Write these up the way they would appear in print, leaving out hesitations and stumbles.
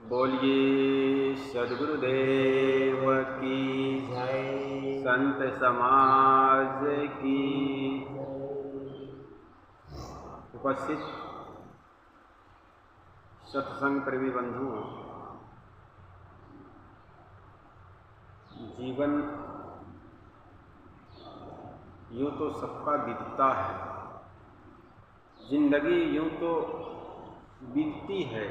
बोलिए सद्गुरुदेव की जय। संत समाज की उपस्थित सत्संग प्रेमी बंधुओं, जीवन यूं तो सबका बीतता है, जिंदगी यूं तो बीतती है।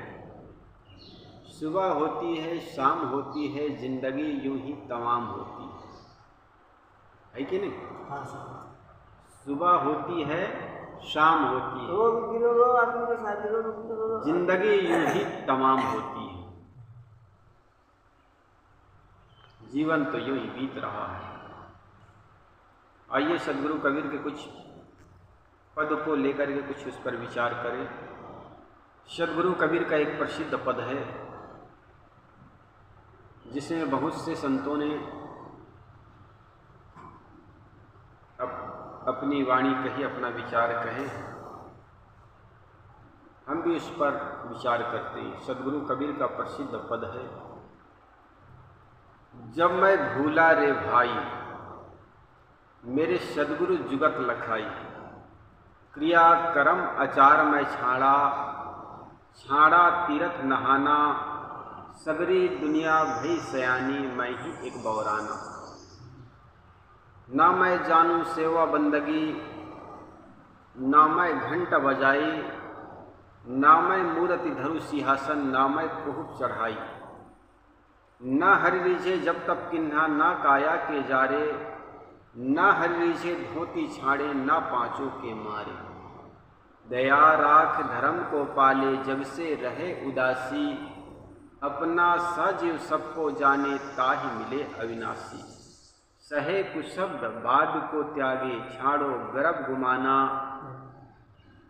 सुबह होती है, शाम होती है, जिंदगी यूं ही तमाम होती है कि नहीं? हाँ सर। सुबह होती है, शाम होती है, जिंदगी यूं ही तमाम होती है। जीवन तो यूं ही बीत रहा है। आइए सद्गुरु कबीर के कुछ पद को लेकर के कुछ उस पर विचार करें। सद्गुरु कबीर का एक प्रसिद्ध पद है जिसमें बहुत से संतों ने अपनी वाणी कही, अपना विचार कहे। हम भी उस पर विचार करते हैं। सद्गुरु कबीर का प्रसिद्ध पद है, जब मैं भूला रे भाई, मेरे सद्गुरु जुगत लखाई। क्रिया कर्म आचार मैं छाड़ा, छाड़ा तीरथ नहाना। सगरी दुनिया भई सयानी, मैं ही एक बौराना। ना मैं जानू सेवा बंदगी, ना मैं घंट बजाई। ना मैं मूर्ति धरु सिंहासन, ना मैं कुहुक चढ़ाई। ना हरि रीझे जब तब किन्हा, ना काया के जारे। ना हरि रीझे धोती छाड़े, ना पांचों के मारे। दया राख धर्म को पाले, जब से रहे उदासी। अपना सजीव सबको जाने, ताहि मिले अविनाशी। सहे कुछ शब्द बाद को त्यागे, छाड़ो गर्भ गुमाना।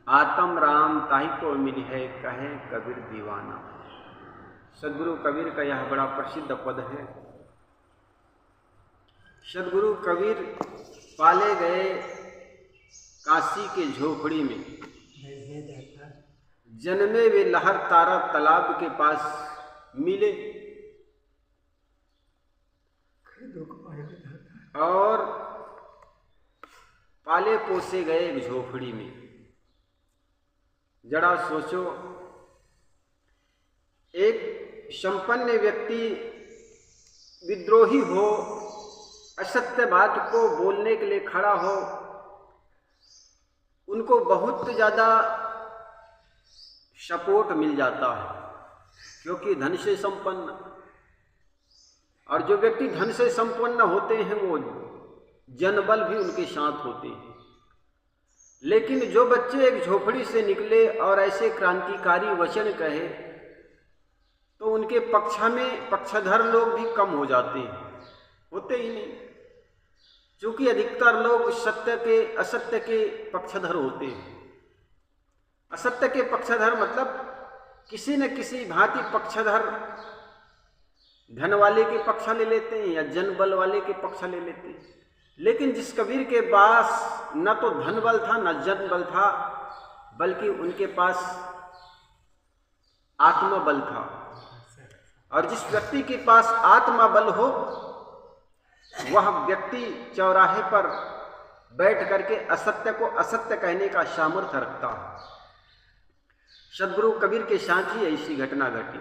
आत्म राम ताहि को मिल है, कहे कबीर दीवाना। सद्गुरु कबीर का यह बड़ा प्रसिद्ध पद है। सद्गुरु कबीर पाले गए काशी के झोपड़ी में। जन्मे वे लहर तारा तालाब के पास मिले और पाले पोसे गए एक झोपड़ी में। जरा सोचो, एक संपन्न व्यक्ति विद्रोही हो, असत्य बात को बोलने के लिए खड़ा हो, उनको बहुत ज़्यादा सपोर्ट मिल जाता है क्योंकि धन से संपन्न। और जो व्यक्ति धन से संपन्न होते हैं वो जनबल भी उनके साथ होते हैं। लेकिन जो बच्चे एक झोपड़ी से निकले और ऐसे क्रांतिकारी वचन कहे तो उनके पक्ष में पक्षधर लोग भी कम हो जाते हैं, होते ही नहीं। क्योंकि अधिकतर लोग सत्य के असत्य के पक्षधर होते हैं। असत्य के पक्षधर मतलब किसी न किसी भांति पक्षधर धन वाले के पक्ष ले लेते हैं या जनबल वाले के पक्ष ले लेते हैं। लेकिन जिस कबीर के पास न तो धन बल था न जन बल था, बल्कि उनके पास आत्मबल था। और जिस व्यक्ति के पास आत्मबल हो वह व्यक्ति चौराहे पर बैठ करके असत्य को असत्य कहने का सामर्थ्य रखता है। सद्गुरु कबीर के साथ ही ऐसी घटना घटी।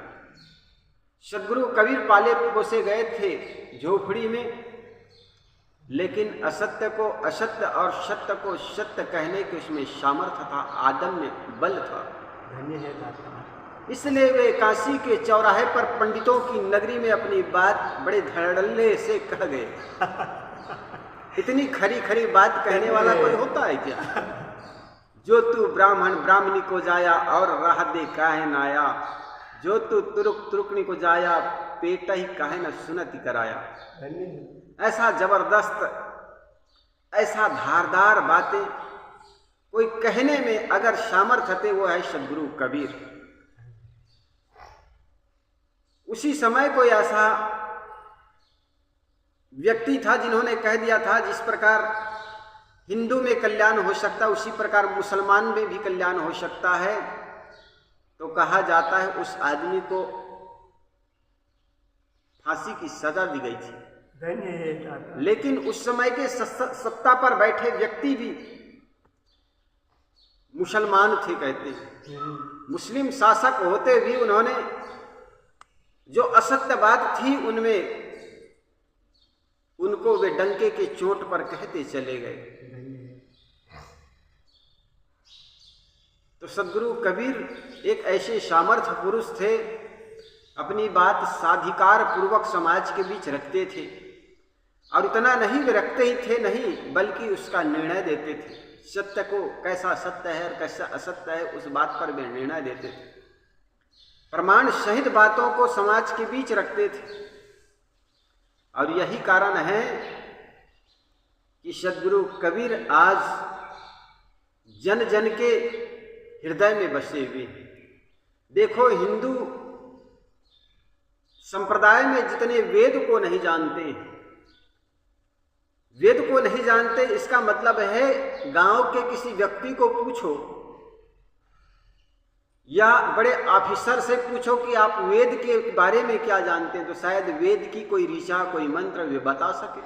सद्गुरु कबीर पाले पोसे गए थे झोपड़ी में, लेकिन असत्य को असत्य और सत्य को सत्य कहने के उसमें सामर्थ्य था, आदम्य बल था। इसलिए वे काशी के चौराहे पर पंडितों की नगरी में अपनी बात बड़े धड़ल्ले से कह गए। इतनी खरी खरी बात कहने वाला कोई होता है क्या? जो तू ब्राह्मण ब्राह्मणी को जाया, और राह दे काहे न आया। जो तू तुरुक तुरुकनी को जाया, पेट ही काहे न सुनती कराया। ऐसा जबरदस्त, ऐसा धारदार बातें कोई कहने में अगर सामर्थ्य थे वो है सद्गुरु कबीर। उसी समय कोई ऐसा व्यक्ति था जिन्होंने कह दिया था, जिस प्रकार हिंदू में कल्याण हो सकता है उसी प्रकार मुसलमान में भी कल्याण हो सकता है। तो कहा जाता है उस आदमी को फांसी की सजा दी गई थी। धन्य है दाता। लेकिन उस समय के सत्ता पर बैठे व्यक्ति भी मुसलमान थे कहते हैं। मुस्लिम शासक होते भी उन्होंने जो असत्य बात थी उनमें उनको वे डंके के चोट पर कहते चले गए। तो सद्गुरु कबीर एक ऐसे सामर्थ्य पुरुष थे, अपनी बात साधिकार पूर्वक समाज के बीच रखते थे। और इतना नहीं वे रखते ही थे नहीं, बल्कि उसका निर्णय देते थे। सत्य को कैसा सत्य है और कैसा असत्य है उस बात पर वे निर्णय देते थे। प्रमाण सहित बातों को समाज के बीच रखते थे। और यही कारण है कि सद्गुरु कबीर आज जन जन के हृदय में बसे हुए हैं। देखो, हिंदू संप्रदाय में जितने वेद को नहीं जानते हैं, वेद को नहीं जानते, इसका मतलब है गांव के किसी व्यक्ति को पूछो या बड़े ऑफिसर से पूछो कि आप वेद के बारे में क्या जानते हैं, तो शायद वेद की कोई ऋचा, कोई मंत्र वे बता सके।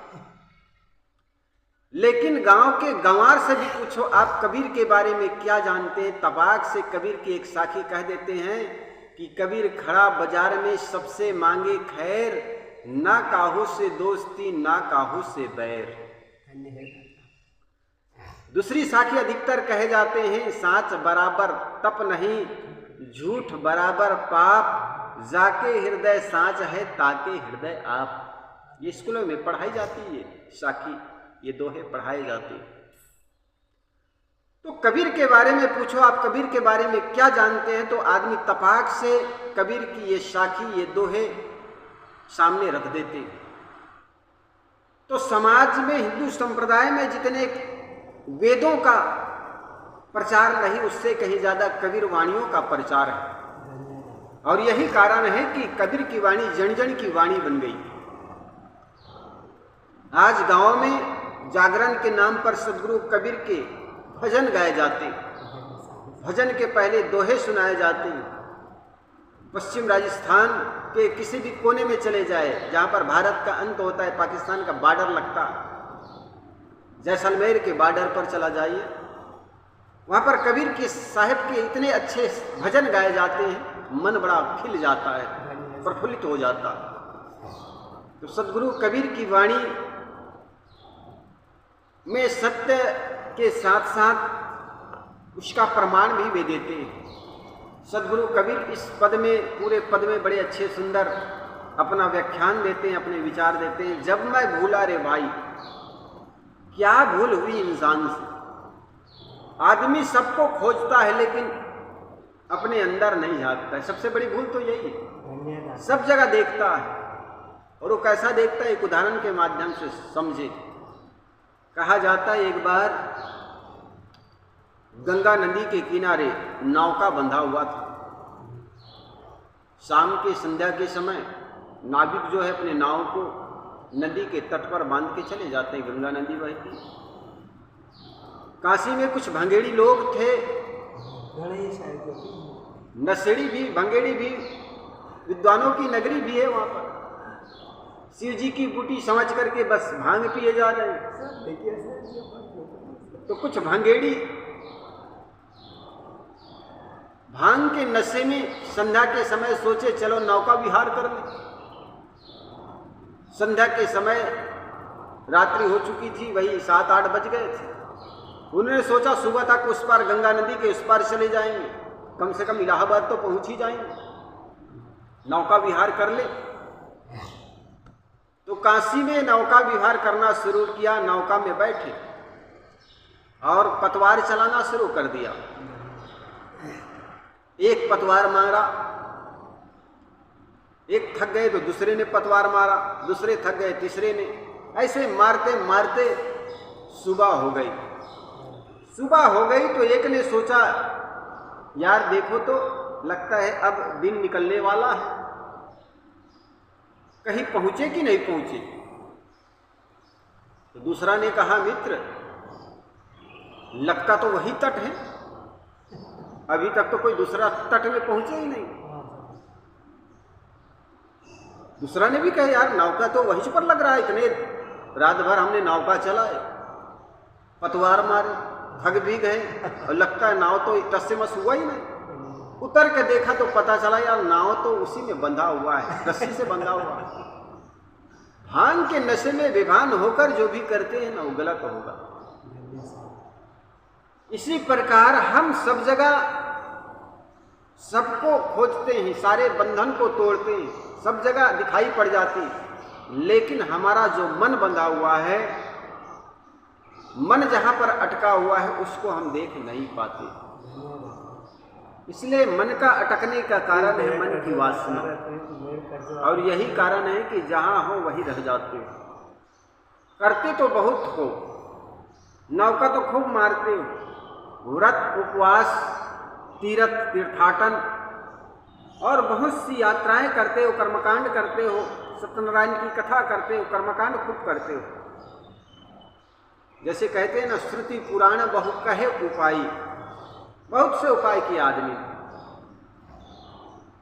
लेकिन गांव के गंवार से भी पूछो आप कबीर के बारे में क्या जानते हैं, तपाक से कबीर की एक साखी कह देते हैं कि कबीर खड़ा बाजार में सबसे मांगे खैर, ना काहू से दोस्ती ना काहू से बैर। दूसरी साखी अधिकतर कहे जाते हैं, साच बराबर तप नहीं, झूठ बराबर पाप, जाके हृदय साच है ताके हृदय आप। ये स्कूलों में पढ़ाई जाती है साखी, ये दोहे पढ़ाए जाते हैं। तो कबीर के बारे में पूछो आप कबीर के बारे में क्या जानते हैं, तो आदमी तपाक से कबीर की ये साखी, ये दोहे सामने रख देते हैं। तो समाज में, हिंदू संप्रदाय में जितने वेदों का प्रचार नहीं, उससे कहीं ज्यादा कबीर वाणियों का प्रचार है। और यही कारण है कि कबीर की वाणी जन जन की वाणी बन गई। आज गांव में जागरण के नाम पर सद्गुरु कबीर के भजन गाए जाते हैं। भजन के पहले दोहे सुनाए जाते हैं। पश्चिम राजस्थान के किसी भी कोने में चले जाए, जहां पर भारत का अंत होता है, पाकिस्तान का बॉर्डर लगता है, जैसलमेर के बॉर्डर पर चला जाइए, वहां पर कबीर के साहिब के इतने अच्छे भजन गाए जाते हैं, मन बड़ा खिल जाता है, प्रफुल्लित हो जाता है। तो सद्गुरु कबीर की वाणी में सत्य के साथ साथ उसका प्रमाण भी वे देते हैं। सद्गुरु कबीर इस पद में, पूरे पद में बड़े अच्छे सुंदर अपना व्याख्यान देते हैं, अपने विचार देते हैं। जब मैं भूला रे भाई, क्या भूल हुई इंसान से। आदमी सबको खोजता है लेकिन अपने अंदर नहीं झांकता है। सबसे बड़ी भूल तो यही है। सब जगह देखता है और वो कैसा देखता है, एक उदाहरण के माध्यम से समझे। कहा जाता है एक बार गंगा नदी के किनारे नौका बंधा हुआ था। शाम के संध्या के समय नाविक जो है अपने नाव को नदी के तट पर बांध के चले जाते हैं, गंगा नदी बहती। काशी में कुछ भंगेड़ी लोग थे, नशेड़ी भी, भंगेड़ी भी, विद्वानों की नगरी भी है वहां पर। शिव जी की बूटी समझ करके बस भांग पिए जा रहे हैं। तो कुछ भंगेड़ी भांग के नशे में संध्या के समय सोचे चलो नौका विहार कर ले। संध्या के समय रात्रि हो चुकी थी, वही 7-8 बज गए थे। उन्होंने सोचा सुबह तक उस पार गंगा नदी के उस पार चले जाएंगे, कम से कम इलाहाबाद तो पहुंच ही जाएंगे, नौका विहार कर ले। तो काशी में नौका विहार करना शुरू किया, नौका में बैठे और पतवार चलाना शुरू कर दिया। एक पतवार मारा, एक थक गए तो दूसरे ने पतवार मारा, दूसरे थक गए तीसरे ने, ऐसे मारते मारते सुबह हो गई। सुबह हो गई तो एक ने सोचा यार देखो तो लगता है अब दिन निकलने वाला है, कहीं पहुंचे कि नहीं पहुंचे। तो दूसरा ने कहा मित्र लगता तो वही तट है, अभी तक तो कोई दूसरा तट में पहुंचे ही नहीं। दूसरा ने भी कहा यार नौका तो वहीं पर लग रहा है, इतने रात भर हमने नौका चलाए, पतवार मारे, थक भी गए और लगता है नाव तो टस से मस हुआ ही नहीं। उतर के देखा तो पता चला यार नाव तो उसी में बंधा हुआ है, रस्सी से बंधा हुआ है। भांग के नशे में विभान होकर जो भी करते हैं ना वो गलत होगा। इसी प्रकार हम सब जगह सबको खोजते हैं, सारे बंधन को तोड़ते हैं, सब जगह दिखाई पड़ जाती है, लेकिन हमारा जो मन बंधा हुआ है, मन जहां पर अटका हुआ है उसको हम देख नहीं पाते। इसलिए मन का अटकने का कारण है मन की वासना, और यही कारण है कि जहां हो वहीं रह जाते हो। करते तो बहुत हो, नौका तो खूब मारते हो, व्रत उपवास तीर्थ तीर्थाटन और बहुत सी यात्राएं करते हो, कर्मकांड करते हो, सत्यनारायण की कथा करते हो, कर्मकांड खूब करते हो। जैसे कहते हैं ना, श्रुति पुराण बहु कहे उपाय, बहुत से उपाय किए आदमी,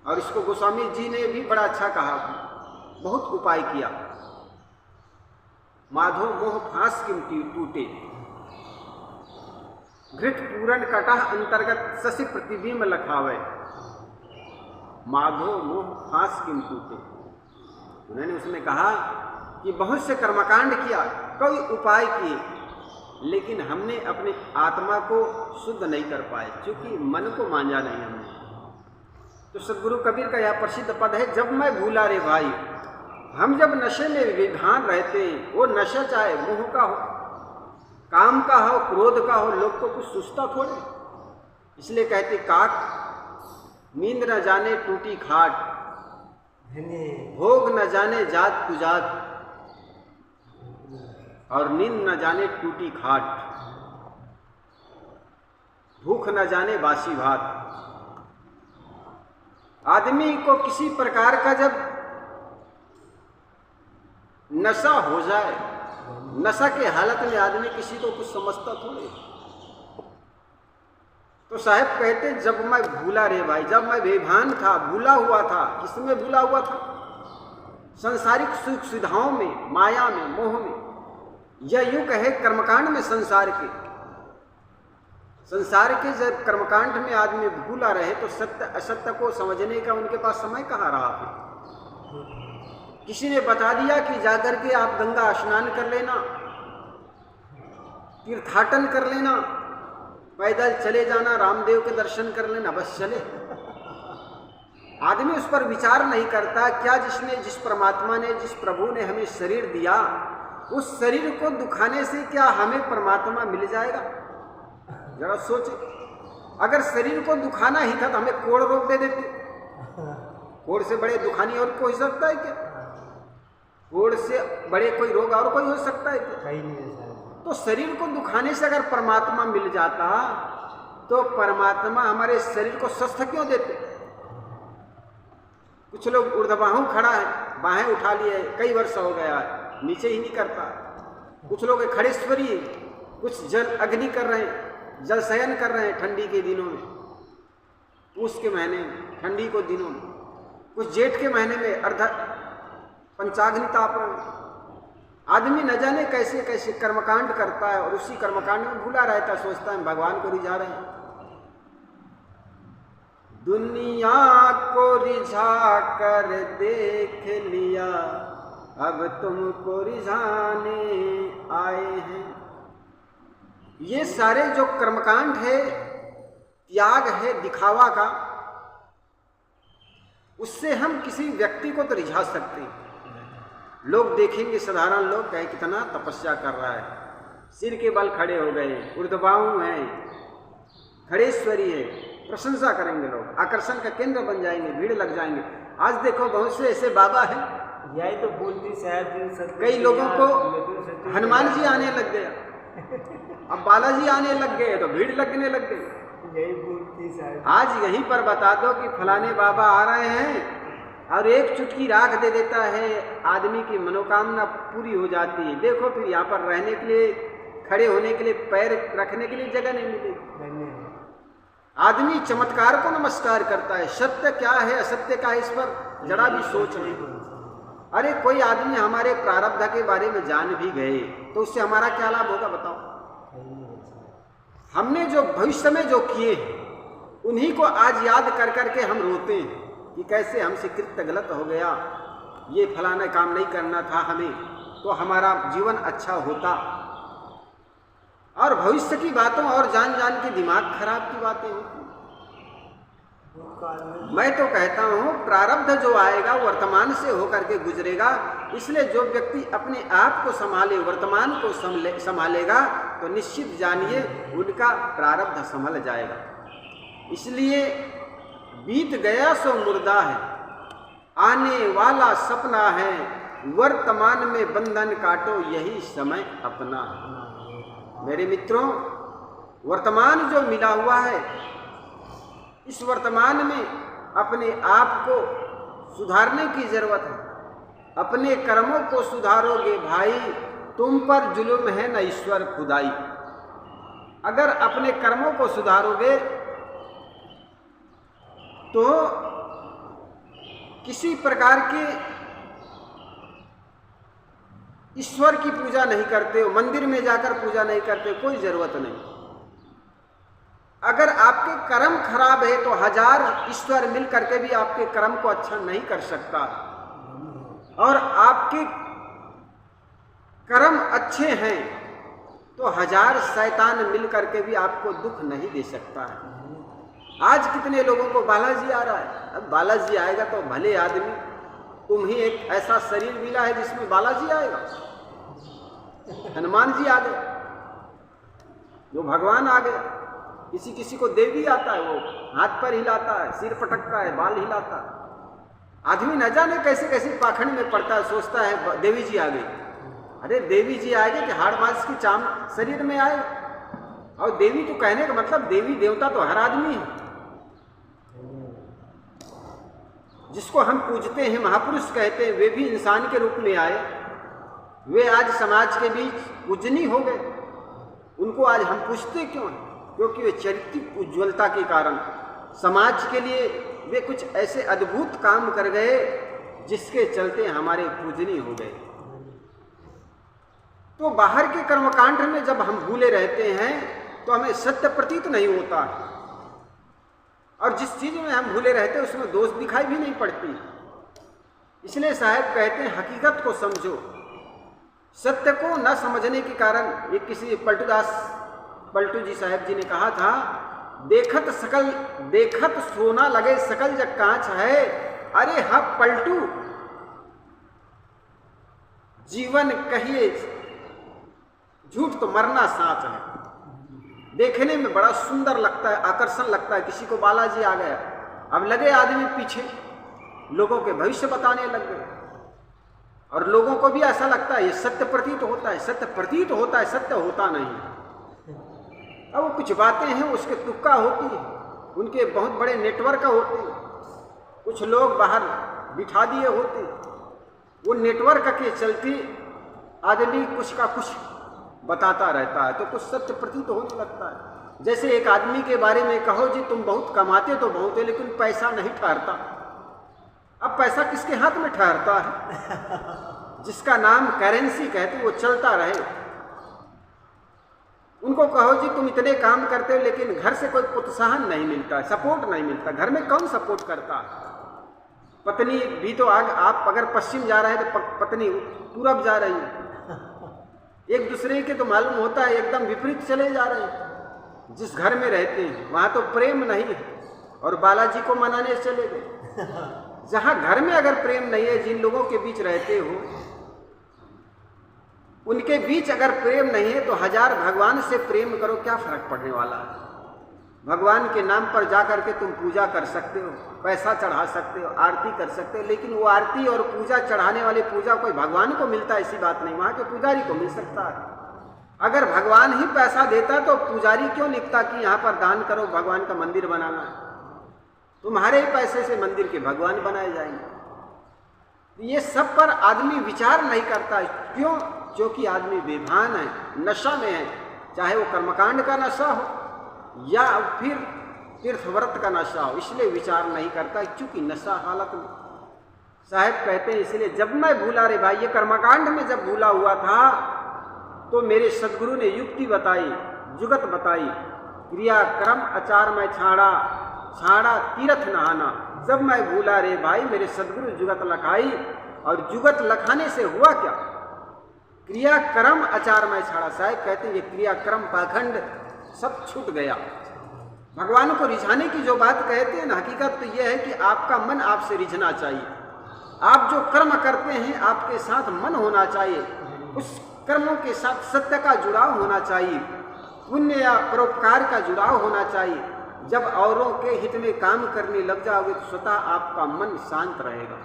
और इसको गोस्वामी जी ने भी बड़ा अच्छा कहा, बहुत उपाय किया। माधो मोह फांस किम टूटे, घृत पूरन कटह अंतर्गत शशि प्रतिबिंब लखावे, माधो मोह फांस किम टूटे। उन्होंने उसमें कहा कि बहुत से कर्मकांड किया, कई उपाय किए, लेकिन हमने अपनी आत्मा को शुद्ध नहीं कर पाए, क्योंकि मन को मांझा नहीं हमने। तो सदगुरु कबीर का यह प्रसिद्ध पद है, जब मैं भूला रे भाई। हम जब नशे में विभान रहते हैं, वो नशा चाहे मोह का हो, काम का हो, क्रोध का हो, लोग को कुछ सुस्ता थोड़े। इसलिए कहते काक नींद न जाने टूटी खाट, भोग न जाने जात कुजात, और नींद न जाने टूटी खाट, भूख न जाने बासी भात। आदमी को किसी प्रकार का जब नशा हो जाए, नशा के हालत में आदमी किसी को कुछ समझता थोड़े। तो साहब कहते जब मैं भूला रे भाई, जब मैं बेभान था, भूला हुआ था। किसमें भूला हुआ था? संसारिक सुख सुविधाओं में, माया में, मोह में, या यूं कहे कर्मकांड में। संसार के जब कर्मकांड में आदमी भूला रहे तो सत्य असत्य को समझने का उनके पास समय कहाँ रहा फिर। किसी ने बता दिया कि जाकर के आप गंगा स्नान कर लेना, तीर्थाटन कर लेना, पैदल चले जाना, रामदेव के दर्शन कर लेना, बस चले। आदमी उस पर विचार नहीं करता क्या जिस परमात्मा ने, जिस प्रभु ने हमें शरीर दिया, उस शरीर को दुखाने से क्या हमें परमात्मा मिल जाएगा? जरा सोचे, अगर शरीर को दुखाना ही था तो हमें कोढ़ रोग दे देते। कोढ़ से बड़े दुखानी और कोई हो सकता है क्या? कोढ़ से बड़े कोई रोग और कोई हो सकता है क्या? तो शरीर को दुखाने से अगर परमात्मा मिल जाता तो परमात्मा हमारे शरीर को स्वस्थ क्यों देते? कुछ लोग ऊर्ध्वबाहु खड़ा है, बाहें उठा लिए, कई वर्ष हो गया, नीचे ही नहीं करता। कुछ लोग खड़ेश्वरी, कुछ जल अग्नि कर रहे हैं, जल शयन कर रहे हैं ठंडी के दिनों में, पूस के महीने में, ठंडी को दिनों में, कुछ जेठ के महीने में अर्ध पंचाग्नि ताप रहे हैं। आदमी न जाने कैसे कैसे कर्मकांड करता है और उसी कर्मकांड में भूला रहता, सोचता है भगवान को रिझा रहे हैं। दुनिया को रिझा कर देख लिया, अब तुमको रिझाने आए हैं। ये सारे जो कर्मकांड है, त्याग है दिखावा का, उससे हम किसी व्यक्ति को तो रिझा सकते हैं। लोग देखेंगे, साधारण लोग कहे कितना तपस्या कर रहा है, सिर के बल खड़े हो गए, ऊर्ध्वबाहु है, खड़ेश्वरी है, प्रशंसा करेंगे लोग, आकर्षण का केंद्र बन जाएंगे, भीड़ लग जाएंगे। आज देखो बहुत से ऐसे बाबा हैं, यही तो बोलती साहब, कई लोगों को हनुमान जी आने लग गया, अब बालाजी आने लग गए तो भीड़ लगने लग गई। यही बोलती साहब, आज यहीं पर बता दो कि फलाने बाबा आ रहे हैं और एक चुटकी राख दे देता है, आदमी की मनोकामना पूरी हो जाती है। देखो फिर यहाँ पर रहने के लिए, खड़े होने के लिए, पैर रखने के लिए जगह नहीं मिलेगी। आदमी चमत्कार को नमस्कार करता है, सत्य क्या है असत्य का है इस पर जरा भी सोच नहीं। अरे कोई आदमी हमारे प्रारब्ध के बारे में जान भी गए तो उससे हमारा क्या लाभ होगा बताओ। हमने जो भविष्य में जो किए उन्हीं को आज याद कर करके हम रोते हैं कि कैसे हमसे कृत्य गलत हो गया, ये फलाना काम नहीं करना था हमें, तो हमारा जीवन अच्छा होता। और भविष्य की बातों और जान जान के दिमाग खराब की बातें होती। मैं तो कहता हूँ प्रारब्ध जो आएगा वर्तमान से होकर के गुजरेगा, इसलिए जो व्यक्ति अपने आप को संभाले, वर्तमान को संभालेगा, तो निश्चित जानिए उनका प्रारब्ध संभल जाएगा। इसलिए बीत गया सो मुर्दा है, आने वाला सपना है, वर्तमान में बंधन काटो यही समय अपना है। मेरे मित्रों, वर्तमान जो मिला हुआ है, इस वर्तमान में अपने आप को सुधारने की जरूरत है। अपने कर्मों को सुधारोगे भाई, तुम पर जुल्म है न ईश्वर खुदाई। अगर अपने कर्मों को सुधारोगे तो किसी प्रकार के ईश्वर की पूजा नहीं करते हो, मंदिर में जाकर पूजा नहीं करते, कोई जरूरत नहीं। अगर आपके कर्म खराब है तो 1000 ईश्वर मिल करके भी आपके कर्म को अच्छा नहीं कर सकता, और आपके कर्म अच्छे हैं तो 1000 शैतान मिल करके भी आपको दुख नहीं दे सकता है। आज कितने लोगों को बालाजी आ रहा है, अब बालाजी आएगा तो भले आदमी, तुम ही एक ऐसा शरीर मिला है जिसमें बालाजी आएगा। हनुमान जी आ गए, जो भगवान आ गए। किसी किसी को देवी आता है, वो हाथ पर हिलाता है, सिर पटकता है, बाल हिलाता है। आदमी न जाने कैसे कैसे पाखंड में पड़ता है, सोचता है देवी जी आ गई। अरे देवी जी आएगी कि हाड़ मांस की चाम शरीर में आए। और देवी तो कहने का मतलब देवी देवता तो हर आदमी है। जिसको हम पूजते हैं, महापुरुष कहते हैं, वे भी इंसान के रूप में आए। वे आज समाज के बीच पूजनीय हो गए। उनको आज हम पूजते क्यों हैं? क्योंकि वे चरित्र उज्ज्वलता के कारण समाज के लिए वे कुछ ऐसे अद्भुत काम कर गए जिसके चलते हमारे पूजनीय हो गए। तो बाहर के कर्मकांड में जब हम भूले रहते हैं तो हमें सत्य प्रतीत नहीं होता, और जिस चीज में हम भूले रहते हैं उसमें दोष दिखाई भी नहीं पड़ती। इसलिए साहब कहते हैं हकीकत को समझो। सत्य को न समझने के कारण, ये किसी पलटू जी साहब जी ने कहा था, देखत सोना लगे सकल जग कांच है। अरे हाँ पलटू, जीवन कहिए झूठ तो मरना साच है। देखने में बड़ा सुंदर लगता है, आकर्षण लगता है, किसी को बालाजी आ गया, अब लगे आदमी पीछे, लोगों के भविष्य बताने लग गए, और लोगों को भी ऐसा लगता है ये सत्य प्रतीत होता है, सत्य प्रतीत होता है, सत्य होता नहीं। अब वो कुछ बातें हैं उसके तुक्का होती है, उनके बहुत बड़े नेटवर्क होते हैं, कुछ लोग बाहर बिठा दिए होते, वो नेटवर्क के चलते आदमी कुछ का कुछ बताता रहता है, तो कुछ सत्य प्रतीत होने लगता है। जैसे एक आदमी के बारे में कहो जी तुम बहुत कमाते तो बहुत है, लेकिन पैसा नहीं ठहरता। अब पैसा किसके हाथ में ठहरता है? जिसका नाम करेंसी कहते वो चलता रहे। उनको कहो जी तुम इतने काम करते हो, लेकिन घर से कोई प्रोत्साहन नहीं मिलता, सपोर्ट नहीं मिलता। घर में कौन सपोर्ट करता है? पत्नी भी तो आप अगर पश्चिम जा रहे हैं तो पत्नी पूरब जा रही है, एक दूसरे के तो मालूम होता है एकदम विपरीत चले जा रहे हैं। जिस घर में रहते हैं वहाँ तो प्रेम नहीं है, और बालाजी को मनाने चले गए। जहाँ घर में अगर प्रेम नहीं है, जिन लोगों के बीच रहते हो उनके बीच अगर प्रेम नहीं है, तो 1000 भगवान से प्रेम करो, क्या फर्क पड़ने वाला है? भगवान के नाम पर जाकर के तुम पूजा कर सकते हो, पैसा चढ़ा सकते हो, आरती कर सकते हो, लेकिन वो आरती और पूजा चढ़ाने वाली पूजा कोई भगवान को मिलता है ऐसी बात नहीं, वहाँ के पुजारी को मिल सकता है। अगर भगवान ही पैसा देता तो पुजारी क्यों लिखता कि यहाँ पर दान करो, भगवान का मंदिर बनाना है? तुम्हारे ही पैसे से मंदिर के भगवान बनाए जाएंगे। ये सब पर आदमी विचार नहीं करता। क्यों? क्योंकि आदमी बेभान है, नशा में है, चाहे वो कर्मकांड का नशा हो या फिर तीर्थव्रत का नशा हो, इसलिए विचार नहीं करता, क्योंकि नशा हालत में साहब कहते हैं इसलिए जब मैं भूला रे भाई, ये कर्मकांड में जब भूला हुआ था तो मेरे सदगुरु ने युक्ति बताई, जुगत बताई, क्रिया क्रम आचार में छाड़ा, छाड़ा तीर्थ नहाना। जब मैं भूला रे भाई मेरे सदगुरु जुगत लखाई, और जुगत लखाने से हुआ क्या? क्रिया क्रम आचार में छाड़ा। साहब कहते हैं ये क्रिया क्रम पाखंड सब छूट गया। भगवान को रिझाने की जो बात कहते हैं ना, हकीकत तो यह है कि आपका मन आपसे रिझना चाहिए। आप जो कर्म करते हैं आपके साथ मन होना चाहिए, उस कर्मों के साथ सत्य का जुड़ाव होना चाहिए, पुण्य या परोपकार का जुड़ाव होना चाहिए। जब औरों के हित में काम करने लग जाओगे तो स्वतः आपका मन शांत रहेगा।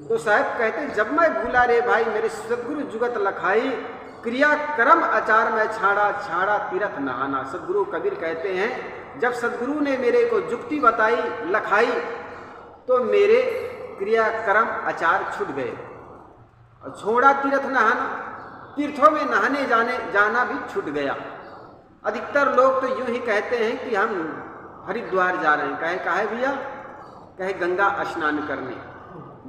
तो साहब कहते जब मैं भूला रे भाई मेरे सदगुरु जुगत लखाई, क्रिया कर्म आचार में छाड़ा, छाड़ा तीर्थ नहाना। सदगुरु कबीर कहते हैं जब सदगुरु ने मेरे को जुक्ति बताई, लखाई, तो मेरे क्रिया कर्म आचार छूट गए। और छोड़ा तीर्थ नहाना, तीर्थों में नहाने जाना भी छूट गया। अधिकतर लोग तो यूं ही कहते हैं कि हम हरिद्वार जा रहे हैं। कहे भैया? कहे गंगा स्नान करने,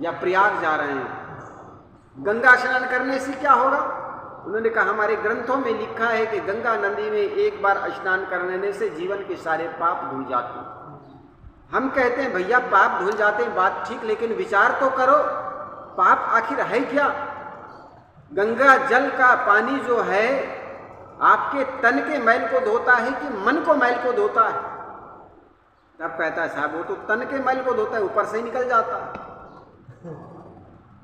या प्रयाग जा रहे हैं। गंगा स्नान करने से क्या होगा? उन्होंने कहा हमारे ग्रंथों में लिखा है कि गंगा नदी में एक बार स्नान करने से जीवन के सारे पाप धुल जाते हैं। हम कहते हैं भैया पाप धुल जाते हैं, बात ठीक, लेकिन विचार तो करो पाप आखिर है क्या? गंगा जल का पानी जो है आपके तन के मैल को धोता है कि मन को मैल को धोता है? तब कहता है साहब वो तो तन के मैल को धोता है, ऊपर से निकल जाता है,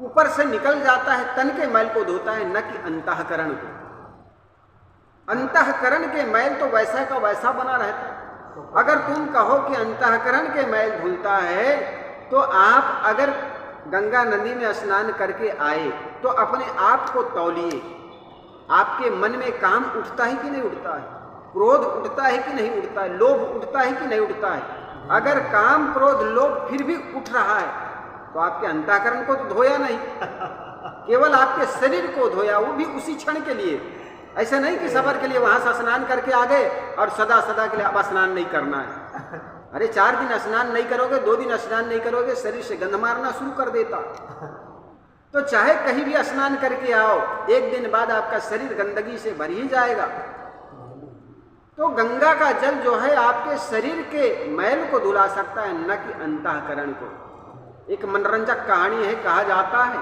ऊपर से निकल जाता है, तन के मैल को धोता है, न कि अंतःकरण को। अंतःकरण के मैल तो वैसा का वैसा बना रहता है। अगर तुम कहो कि अंतःकरण के मैल धुलता है, तो आप अगर गंगा नदी में स्नान करके आए तो अपने आप को तौलिए। आपके मन में काम उठता है कि नहीं उठता है? क्रोध उठता है कि नहीं उठता है? लोभ उठता है कि नहीं उठता है? अगर काम क्रोध लोभ फिर भी उठ रहा है तो आपके अंतःकरण को तो धोया नहीं, केवल आपके शरीर को धोया, वो भी उसी क्षण के लिए। ऐसा नहीं कि सबर के लिए वहां से स्नान करके आ गए और सदा सदा के लिए अब स्नान नहीं करना है। अरे 4 दिन स्नान नहीं करोगे, 2 दिन स्नान नहीं करोगे, शरीर से गंध मारना शुरू कर देता। तो चाहे कहीं भी स्नान करके आओ, 1 दिन बाद आपका शरीर गंदगी से भर ही जाएगा। तो गंगा का जल जो है आपके शरीर के मैल को धुला सकता है, न कि अंतःकरण को। एक मनोरंजक कहानी है, कहा जाता है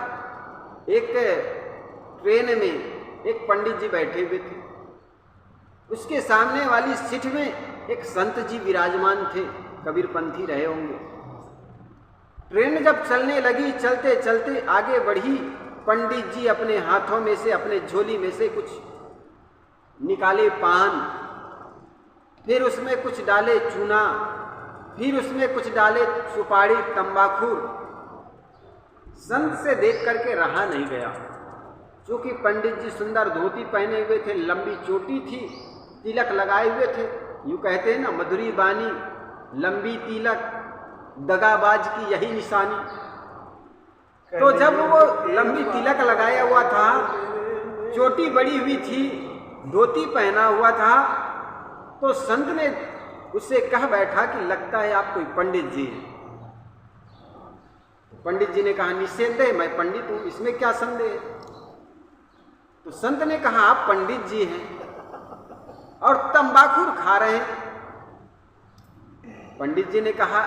एक ट्रेन में एक पंडित जी बैठे हुए थे, उसके सामने वाली सीट में एक संत जी विराजमान थे, कबीरपंथी रहे होंगे। ट्रेन जब चलने लगी, चलते चलते आगे बढ़ी, पंडित जी अपने हाथों में से, अपने झोली में से कुछ निकाले पान, फिर उसमें कुछ डाले चूना, फिर उसमें कुछ डाले सुपारी, तंबाकू। संत से देख करके रहा नहीं गया। चूंकि पंडित जी सुंदर धोती पहने हुए थे, लंबी चोटी थी, तिलक लगाए हुए थे, यूं कहते हैं ना मधुरी बानी, लंबी तिलक, दगाबाज की यही निशानी। तो जब वो लंबी तिलक लगाया हुआ था, चोटी बड़ी हुई थी, धोती पहना हुआ था, तो संत ने उससे कह बैठा कि लगता है आप कोई पंडित जी हैं। पंडित जी ने कहा निस्संदेह मैं पंडित हूं, इसमें क्या संदेह। तो संत ने कहा आप पंडित जी हैं और तंबाकू खा रहे हैं। पंडित जी ने कहा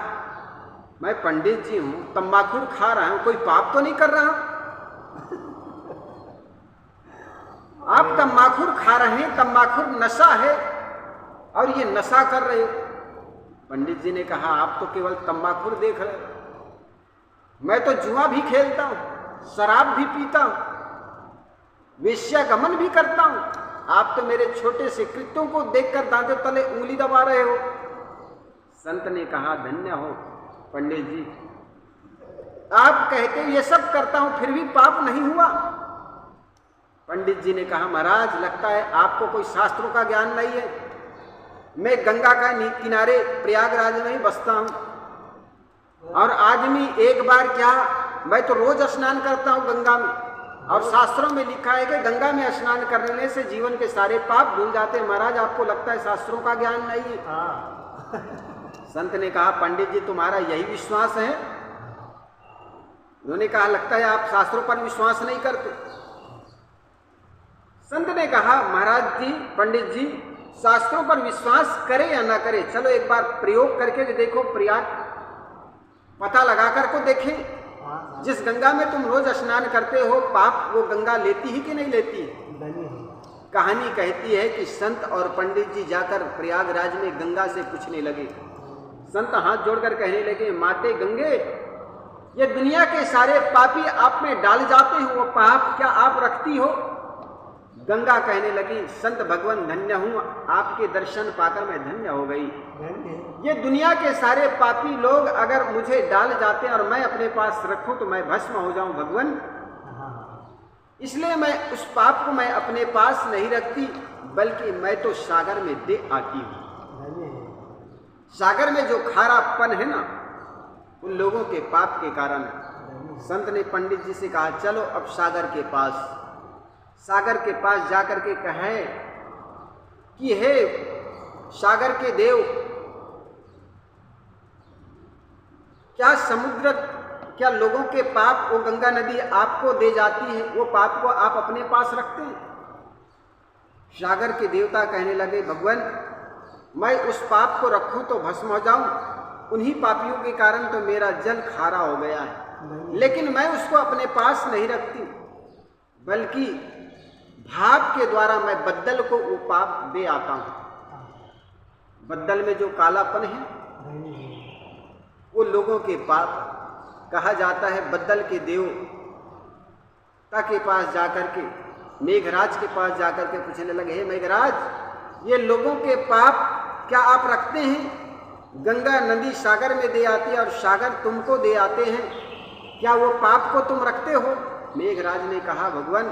मैं पंडित जी हूं, तंबाकू खा रहा हूं, कोई पाप तो नहीं कर रहा। आप तंबाकू खा रहे हैं, तंबाकू नशा है और ये नशा कर रहे हो। पंडित जी ने कहा आप तो केवल तंबाकू देख रहे हो, मैं तो जुआ भी खेलता हूं, शराब भी पीता हूं, वेश्यागमन भी करता हूं। आप तो मेरे छोटे से कृत्यों को देखकर दांते तले उंगली दबा रहे हो। संत ने कहा धन्य हो पंडित जी, आप कहते ये सब करता हूं फिर भी पाप नहीं हुआ। पंडित जी ने कहा महाराज लगता है आपको कोई शास्त्रों का ज्ञान नहीं है। मैं गंगा का किनारे प्रयागराज में ही बसता हूं, और आदमी एक बार क्या, मैं तो रोज स्नान करता हूं गंगा में, और शास्त्रों में लिखा है कि गंगा में स्नान करने से जीवन के सारे पाप धुल जाते हैं। महाराज आपको लगता है शास्त्रों का ज्ञान नहीं है। संत ने कहा पंडित जी तुम्हारा यही विश्वास है? उन्होंने कहा लगता है आप शास्त्रों पर विश्वास नहीं करते। संत ने कहा महाराज जी, पंडित जी, शास्त्रों पर विश्वास करे या ना करे, चलो एक बार प्रयोग करके देखो, प्रयाग पता लगा कर को देखें। जिस गंगा में तुम रोज स्नान करते हो, पाप वो गंगा लेती ही कि नहीं लेती? कहानी कहती है कि संत और पंडित जी जाकर प्रयागराज में गंगा से पूछने लगे। संत हाथ जोड़कर कहने लगे, माते गंगे, ये दुनिया के सारे पापी आप में डाल जाते हैं, वो पाप क्या आप रखती हो? गंगा कहने लगी, संत भगवान धन्य हूँ, आपके दर्शन पाकर मैं धन्य हो गई। ये दुनिया के सारे पापी लोग अगर मुझे डाल जाते हैं और मैं अपने पास रखूं तो मैं भस्म हो जाऊं भगवान, इसलिए मैं उस पाप को मैं अपने पास नहीं रखती, बल्कि मैं तो सागर में दे आती हूँ। सागर में जो खारापन है ना, उन लोगों के पाप के कारण। संत ने पंडित जी से कहा, चलो अब सागर के पास जाकर के कहे कि हे सागर के देव, क्या समुद्र, क्या लोगों के पाप वो गंगा नदी आपको दे जाती है, वो पाप को आप अपने पास रखते हैं? सागर के देवता कहने लगे, भगवान मैं उस पाप को रखूं तो भस्म हो जाऊं, उन्हीं पापियों के कारण तो मेरा जल खारा हो गया है, लेकिन मैं उसको अपने पास नहीं रखती, बल्कि भाप के द्वारा मैं बद्दल को वो पाप दे आता हूं। बद्दल में जो कालापन है वो लोगों के पाप। कहा जाता है बद्दल के देवता के पास जाकर के, मेघराज के पास जाकर के पूछने लगे, हे मेघराज, ये लोगों के पाप क्या आप रखते हैं? गंगा नदी सागर में दे आती है और सागर तुमको दे आते हैं, क्या वो पाप को तुम रखते हो? मेघराज ने कहा, भगवान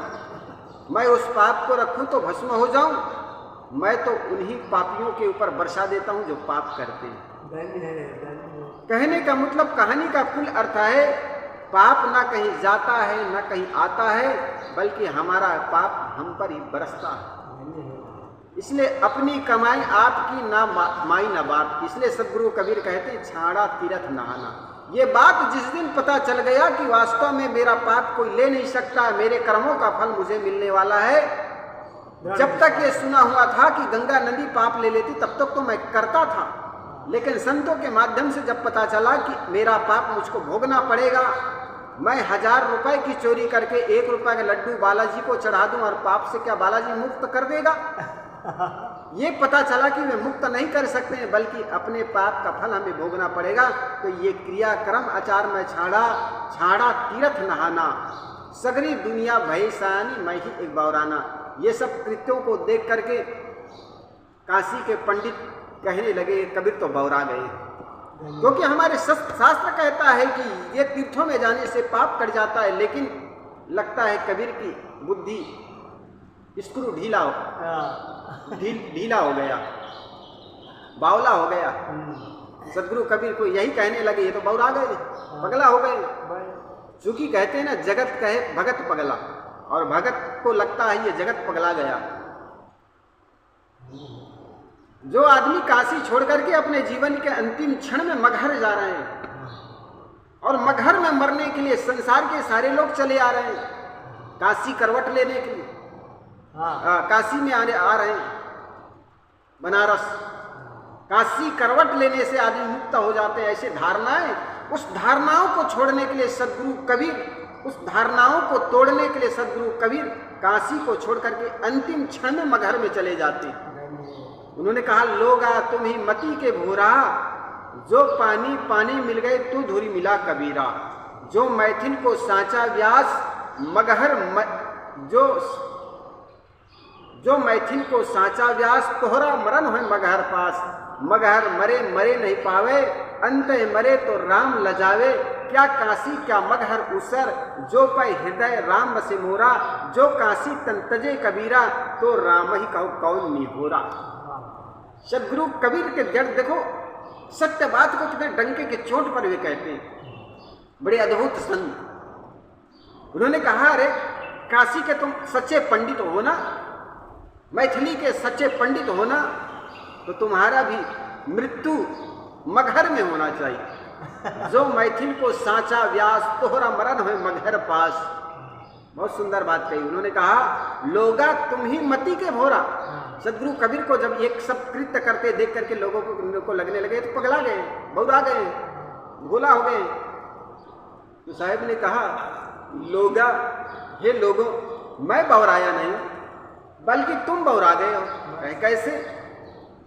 मैं उस पाप को रखूं तो भस्म हो जाऊं, मैं तो उन्हीं पापियों के ऊपर बरसा देता हूं जो पाप करते हैं। कहने का मतलब, कहानी का कुल अर्थ है, पाप ना कहीं जाता है ना कहीं आता है, बल्कि हमारा पाप हम पर ही बरसता है। इसलिए अपनी कमाई आपकी ना माई ना बाप की। इसलिए सदगुरु कबीर कहते, छाड़ा तीरथ नहाना। ये बात जिस दिन पता चल गया कि वास्तव में मेरा पाप कोई ले नहीं सकता, मेरे कर्मों का फल मुझे मिलने वाला है। जब तक ये सुना हुआ था कि गंगा नदी पाप ले लेती, तब तक तो मैं करता था, लेकिन संतों के माध्यम से जब पता चला कि मेरा पाप मुझको भोगना पड़ेगा, मैं 1000 रुपए की चोरी करके 1 रुपए का लड्डू बालाजी को चढ़ा दूं और पाप से क्या बालाजी मुक्त कर देगा? ये पता चला कि वे मुक्त नहीं कर सकते हैं, बल्कि अपने पाप का फल हमें भोगना पड़ेगा। तो ये क्रियाक्रम आचार में छाड़ा तीर्थ नहाना, सगरी दुनिया भय सानी मैं ही एक बौराना, ये सब कृत्यों को देख करके काशी के पंडित कहने लगे, कबीर तो बौरा गए, क्योंकि हमारे शास्त्र कहता है कि ये तीर्थों में जाने से पाप कट जाता है, लेकिन लगता है कबीर की बुद्धि स्क्रू ढीला हो गया, बावला हो गया। सदगुरु कबीर को यही कहने लगे, ये तो बौरा गए, पगला हो गए। चूंकि कहते हैं ना, जगत कहे भगत पगला, और भगत को लगता है ये जगत पगला गया। जो आदमी काशी छोड़ करके अपने जीवन के अंतिम क्षण में मगहर जा रहे हैं, और मगहर में मरने के लिए संसार के सारे लोग चले आ रहे हैं, काशी करवट लेने के लिए काशी में आ रहे हैं, बनारस, काशी करवट लेने से आदमी मुक्त हो जाते हैं, ऐसे धारणाएं। उस धारणाओं को छोड़ने के लिए सदगुरु कबीर, उस धारणाओं को तोड़ने के लिए सदगुरु कबीर काशी को छोड़ करके अंतिम क्षण में मगहर में चले जाते हैं। उन्होंने कहा, लोगा तुम ही मती के भोरा, जो पानी पानी मिल गए तू धूरी मिला कबीरा, जो मैथिल को सांचा व्यास मगहर जो मैथिल को सांचा व्यास, तोहरा मरण है मगहर पास, मगहर मरे मरे नहीं पावे, अंत मरे तो राम लजावे, क्या काशी क्या मगहर उसर, जो पै हृदय राम से मोरा, जो काशी तन तजे कबीरा, तो राम ही कहो कौन निहोरा। सदगुरु कबीर के जड़ देखो, सत्य बात को कितने डंके के चोट पर वे कहते हैं, बड़े अद्भुत संत। उन्होंने कहा, अरे काशी के तुम सच्चे पंडित हो ना, मैथिली के सच्चे पंडित हो ना, तो तुम्हारा भी मृत्यु मगहर में होना चाहिए। जो मैथिल को साचा व्यास तोहरा मरण है मगहर पास। बहुत सुंदर बात कही उन्होंने। कहा लोगा तुम ही मति के भोरा। सदगुरु कबीर को जब एक सब कृत्य करते देख करके लोगों को लगने लगे तो पगला गए, बौरा गए, भोला हो गए। तो साहब ने कहा लोगा, हे लोगों, मैं बौराया नहीं बल्कि तुम बौरा गए हो। कैसे?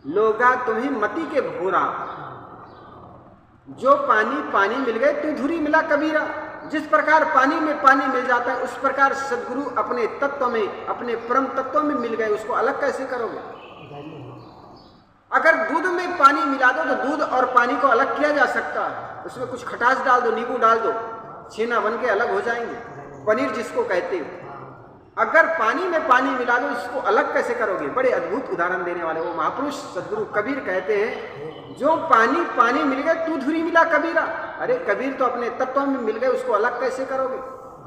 लोगा तुम ही मति के भोरा, जो पानी पानी मिल गए तू धुरी मिला कबीरा। जिस प्रकार पानी में पानी मिल जाता है उस प्रकार सदगुरु अपने तत्व में, अपने परम तत्व में मिल गए, उसको अलग कैसे करोगे? अगर दूध में पानी मिला दो तो दूध और पानी को अलग किया जा सकता है। उसमें कुछ खटास डाल दो, नींबू डाल दो, छेना बन के अलग हो जाएंगे, पनीर जिसको कहते हो। अगर पानी में पानी मिला दो इसको अलग कैसे करोगे? बड़े अद्भुत उदाहरण देने वाले वो महापुरुष सदगुरु कबीर कहते हैं, जो पानी पानी मिल गए तू धुरी मिला कबीरा। अरे कबीर तो अपने तत्व में मिल गए, उसको अलग कैसे करोगे?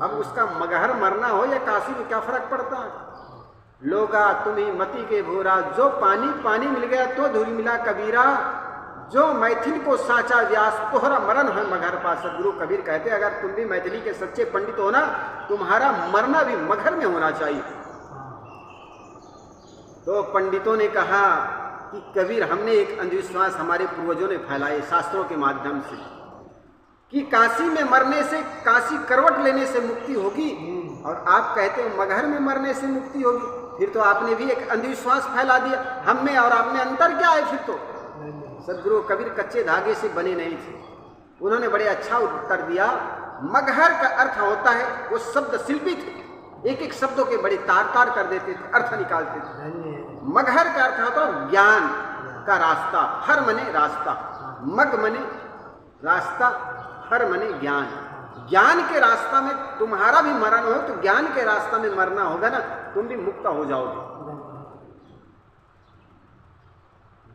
अब उसका मगहर मरना हो या काशी में क्या फर्क पड़ता है? लोगा तुम्ही मति के भोरा, जो पानी पानी मिल गया तो धुरी मिला कबीरा। जो मैथिल को साचा व्यास तोहरा मरण है मगहर पास। सदगुरु कबीर कहते अगर तुम भी मैथिली के सच्चे पंडित हो ना, तुम्हारा मरना भी मगहर में होना चाहिए। तो पंडितों ने कहा कि कबीर, हमने एक अंधविश्वास हमारे पूर्वजों ने फैलाए शास्त्रों के माध्यम से कि काशी में मरने से, काशी करवट लेने से मुक्ति होगी, और आप कहते हो मगहर में मरने से मुक्ति होगी। फिर तो आपने भी एक अंधविश्वास फैला दिया। हम में और आप में अंतर क्या है? फिर तो सदगुरु कबीर कच्चे धागे से बने नहीं थे। उन्होंने बड़े अच्छा उत्तर दिया। मगहर का अर्थ होता है, वो शब्द शिल्पी थे, एक एक शब्दों के बड़े तार तार कर देते थे, अर्थ निकालते थे। मगहर का अर्थ होता है ज्ञान का रास्ता। हर मने रास्ता, मग मने रास्ता, हर मने ज्ञान। ज्ञान के रास्ता में तुम्हारा भी मरण हो तो ज्ञान के रास्ता में मरना होगा ना, तुम भी मुक्त हो जाओगे।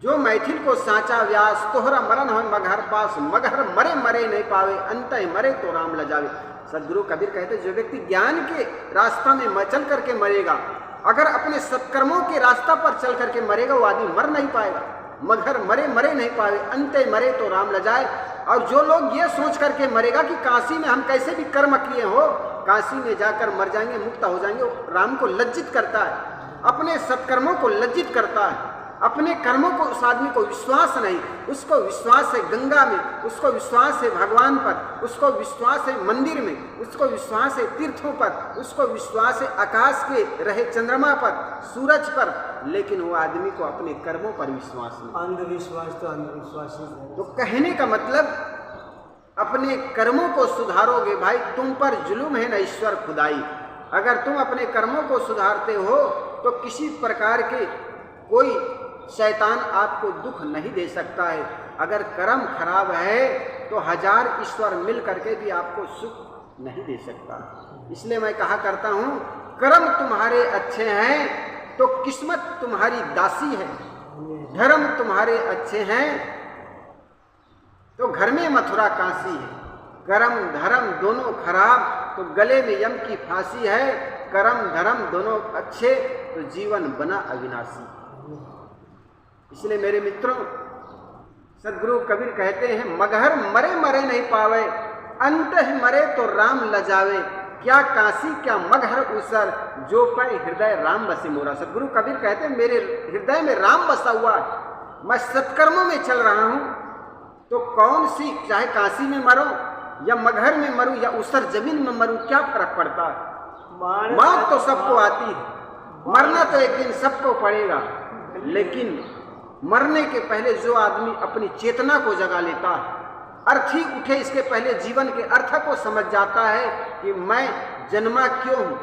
जो मैथिल को साचा व्यास तोहरा मरण हो मगहर पास। मगहर मरे मरे नहीं पावे, अंत मरे तो राम लजावे। सदगुरु कबीर कहते जो व्यक्ति ज्ञान के रास्ता में चल करके मरेगा, अगर अपने सत्कर्मों के रास्ता पर चल करके मरेगा, वो आदमी मर नहीं पाएगा। मगहर मरे मरे नहीं पावे, अंत मरे तो राम लजाए। और जो लोग ये सोच करके मरेगा कि काशी में हम कैसे भी कर्म किए हो, काशी में जाकर मर जाएंगे, मुक्त हो जाएंगे, राम को लज्जित करता है, अपने सत्कर्मों को लज्जित करता है। अपने कर्मों को उस आदमी को विश्वास नहीं, उसको विश्वास है गंगा में, उसको विश्वास है भगवान पर, उसको विश्वास है मंदिर में, उसको विश्वास है तीर्थों पर, उसको विश्वास है आकाश के रहे चंद्रमा पर, सूरज पर, लेकिन वो आदमी को अपने कर्मों पर विश्वास नहीं। अंधविश्वास तो अंधविश्वास ही है। तो कहने का मतलब अपने कर्मों को सुधारोगे भाई, तुम पर जुल्म है न ईश्वर खुदाई। अगर तुम अपने कर्मों को सुधारते हो तो किसी प्रकार के कोई शैतान आपको दुख नहीं दे सकता है। अगर कर्म खराब है तो हजार ईश्वर मिल करके भी आपको सुख नहीं दे सकता। इसलिए मैं कहा करता हूँ, कर्म तुम्हारे अच्छे हैं तो किस्मत तुम्हारी दासी है, धर्म तुम्हारे अच्छे हैं तो घर में मथुरा काशी है। कर्म धर्म दोनों खराब तो गले में यम की फांसी है। कर्म धर्म दोनों अच्छे तो जीवन बना अविनाशी। इसलिए मेरे मित्रों, सदगुरु कबीर कहते हैं मगहर मरे मरे नहीं पावे, अंत मरे तो राम लजावे। क्या काशी क्या मगहर उसर, जो पे हृदय राम बसे मोरा। सदगुरु कबीर कहते हैं मेरे हृदय में राम बसा हुआ है, मैं सत्कर्मों में चल रहा हूं, तो कौन सी, चाहे काशी में मरो या मगहर में मरूं या उसर जमीन में मरूं, क्या फर्क पड़ता है? मौत तो सबको आती है, मरना तो एक दिन सबको पड़ेगा। लेकिन मरने के पहले जो आदमी अपनी चेतना को जगा लेता है, अर्थी उठे इसके पहले जीवन के अर्थ को समझ जाता है कि मैं जन्मा क्यों हूं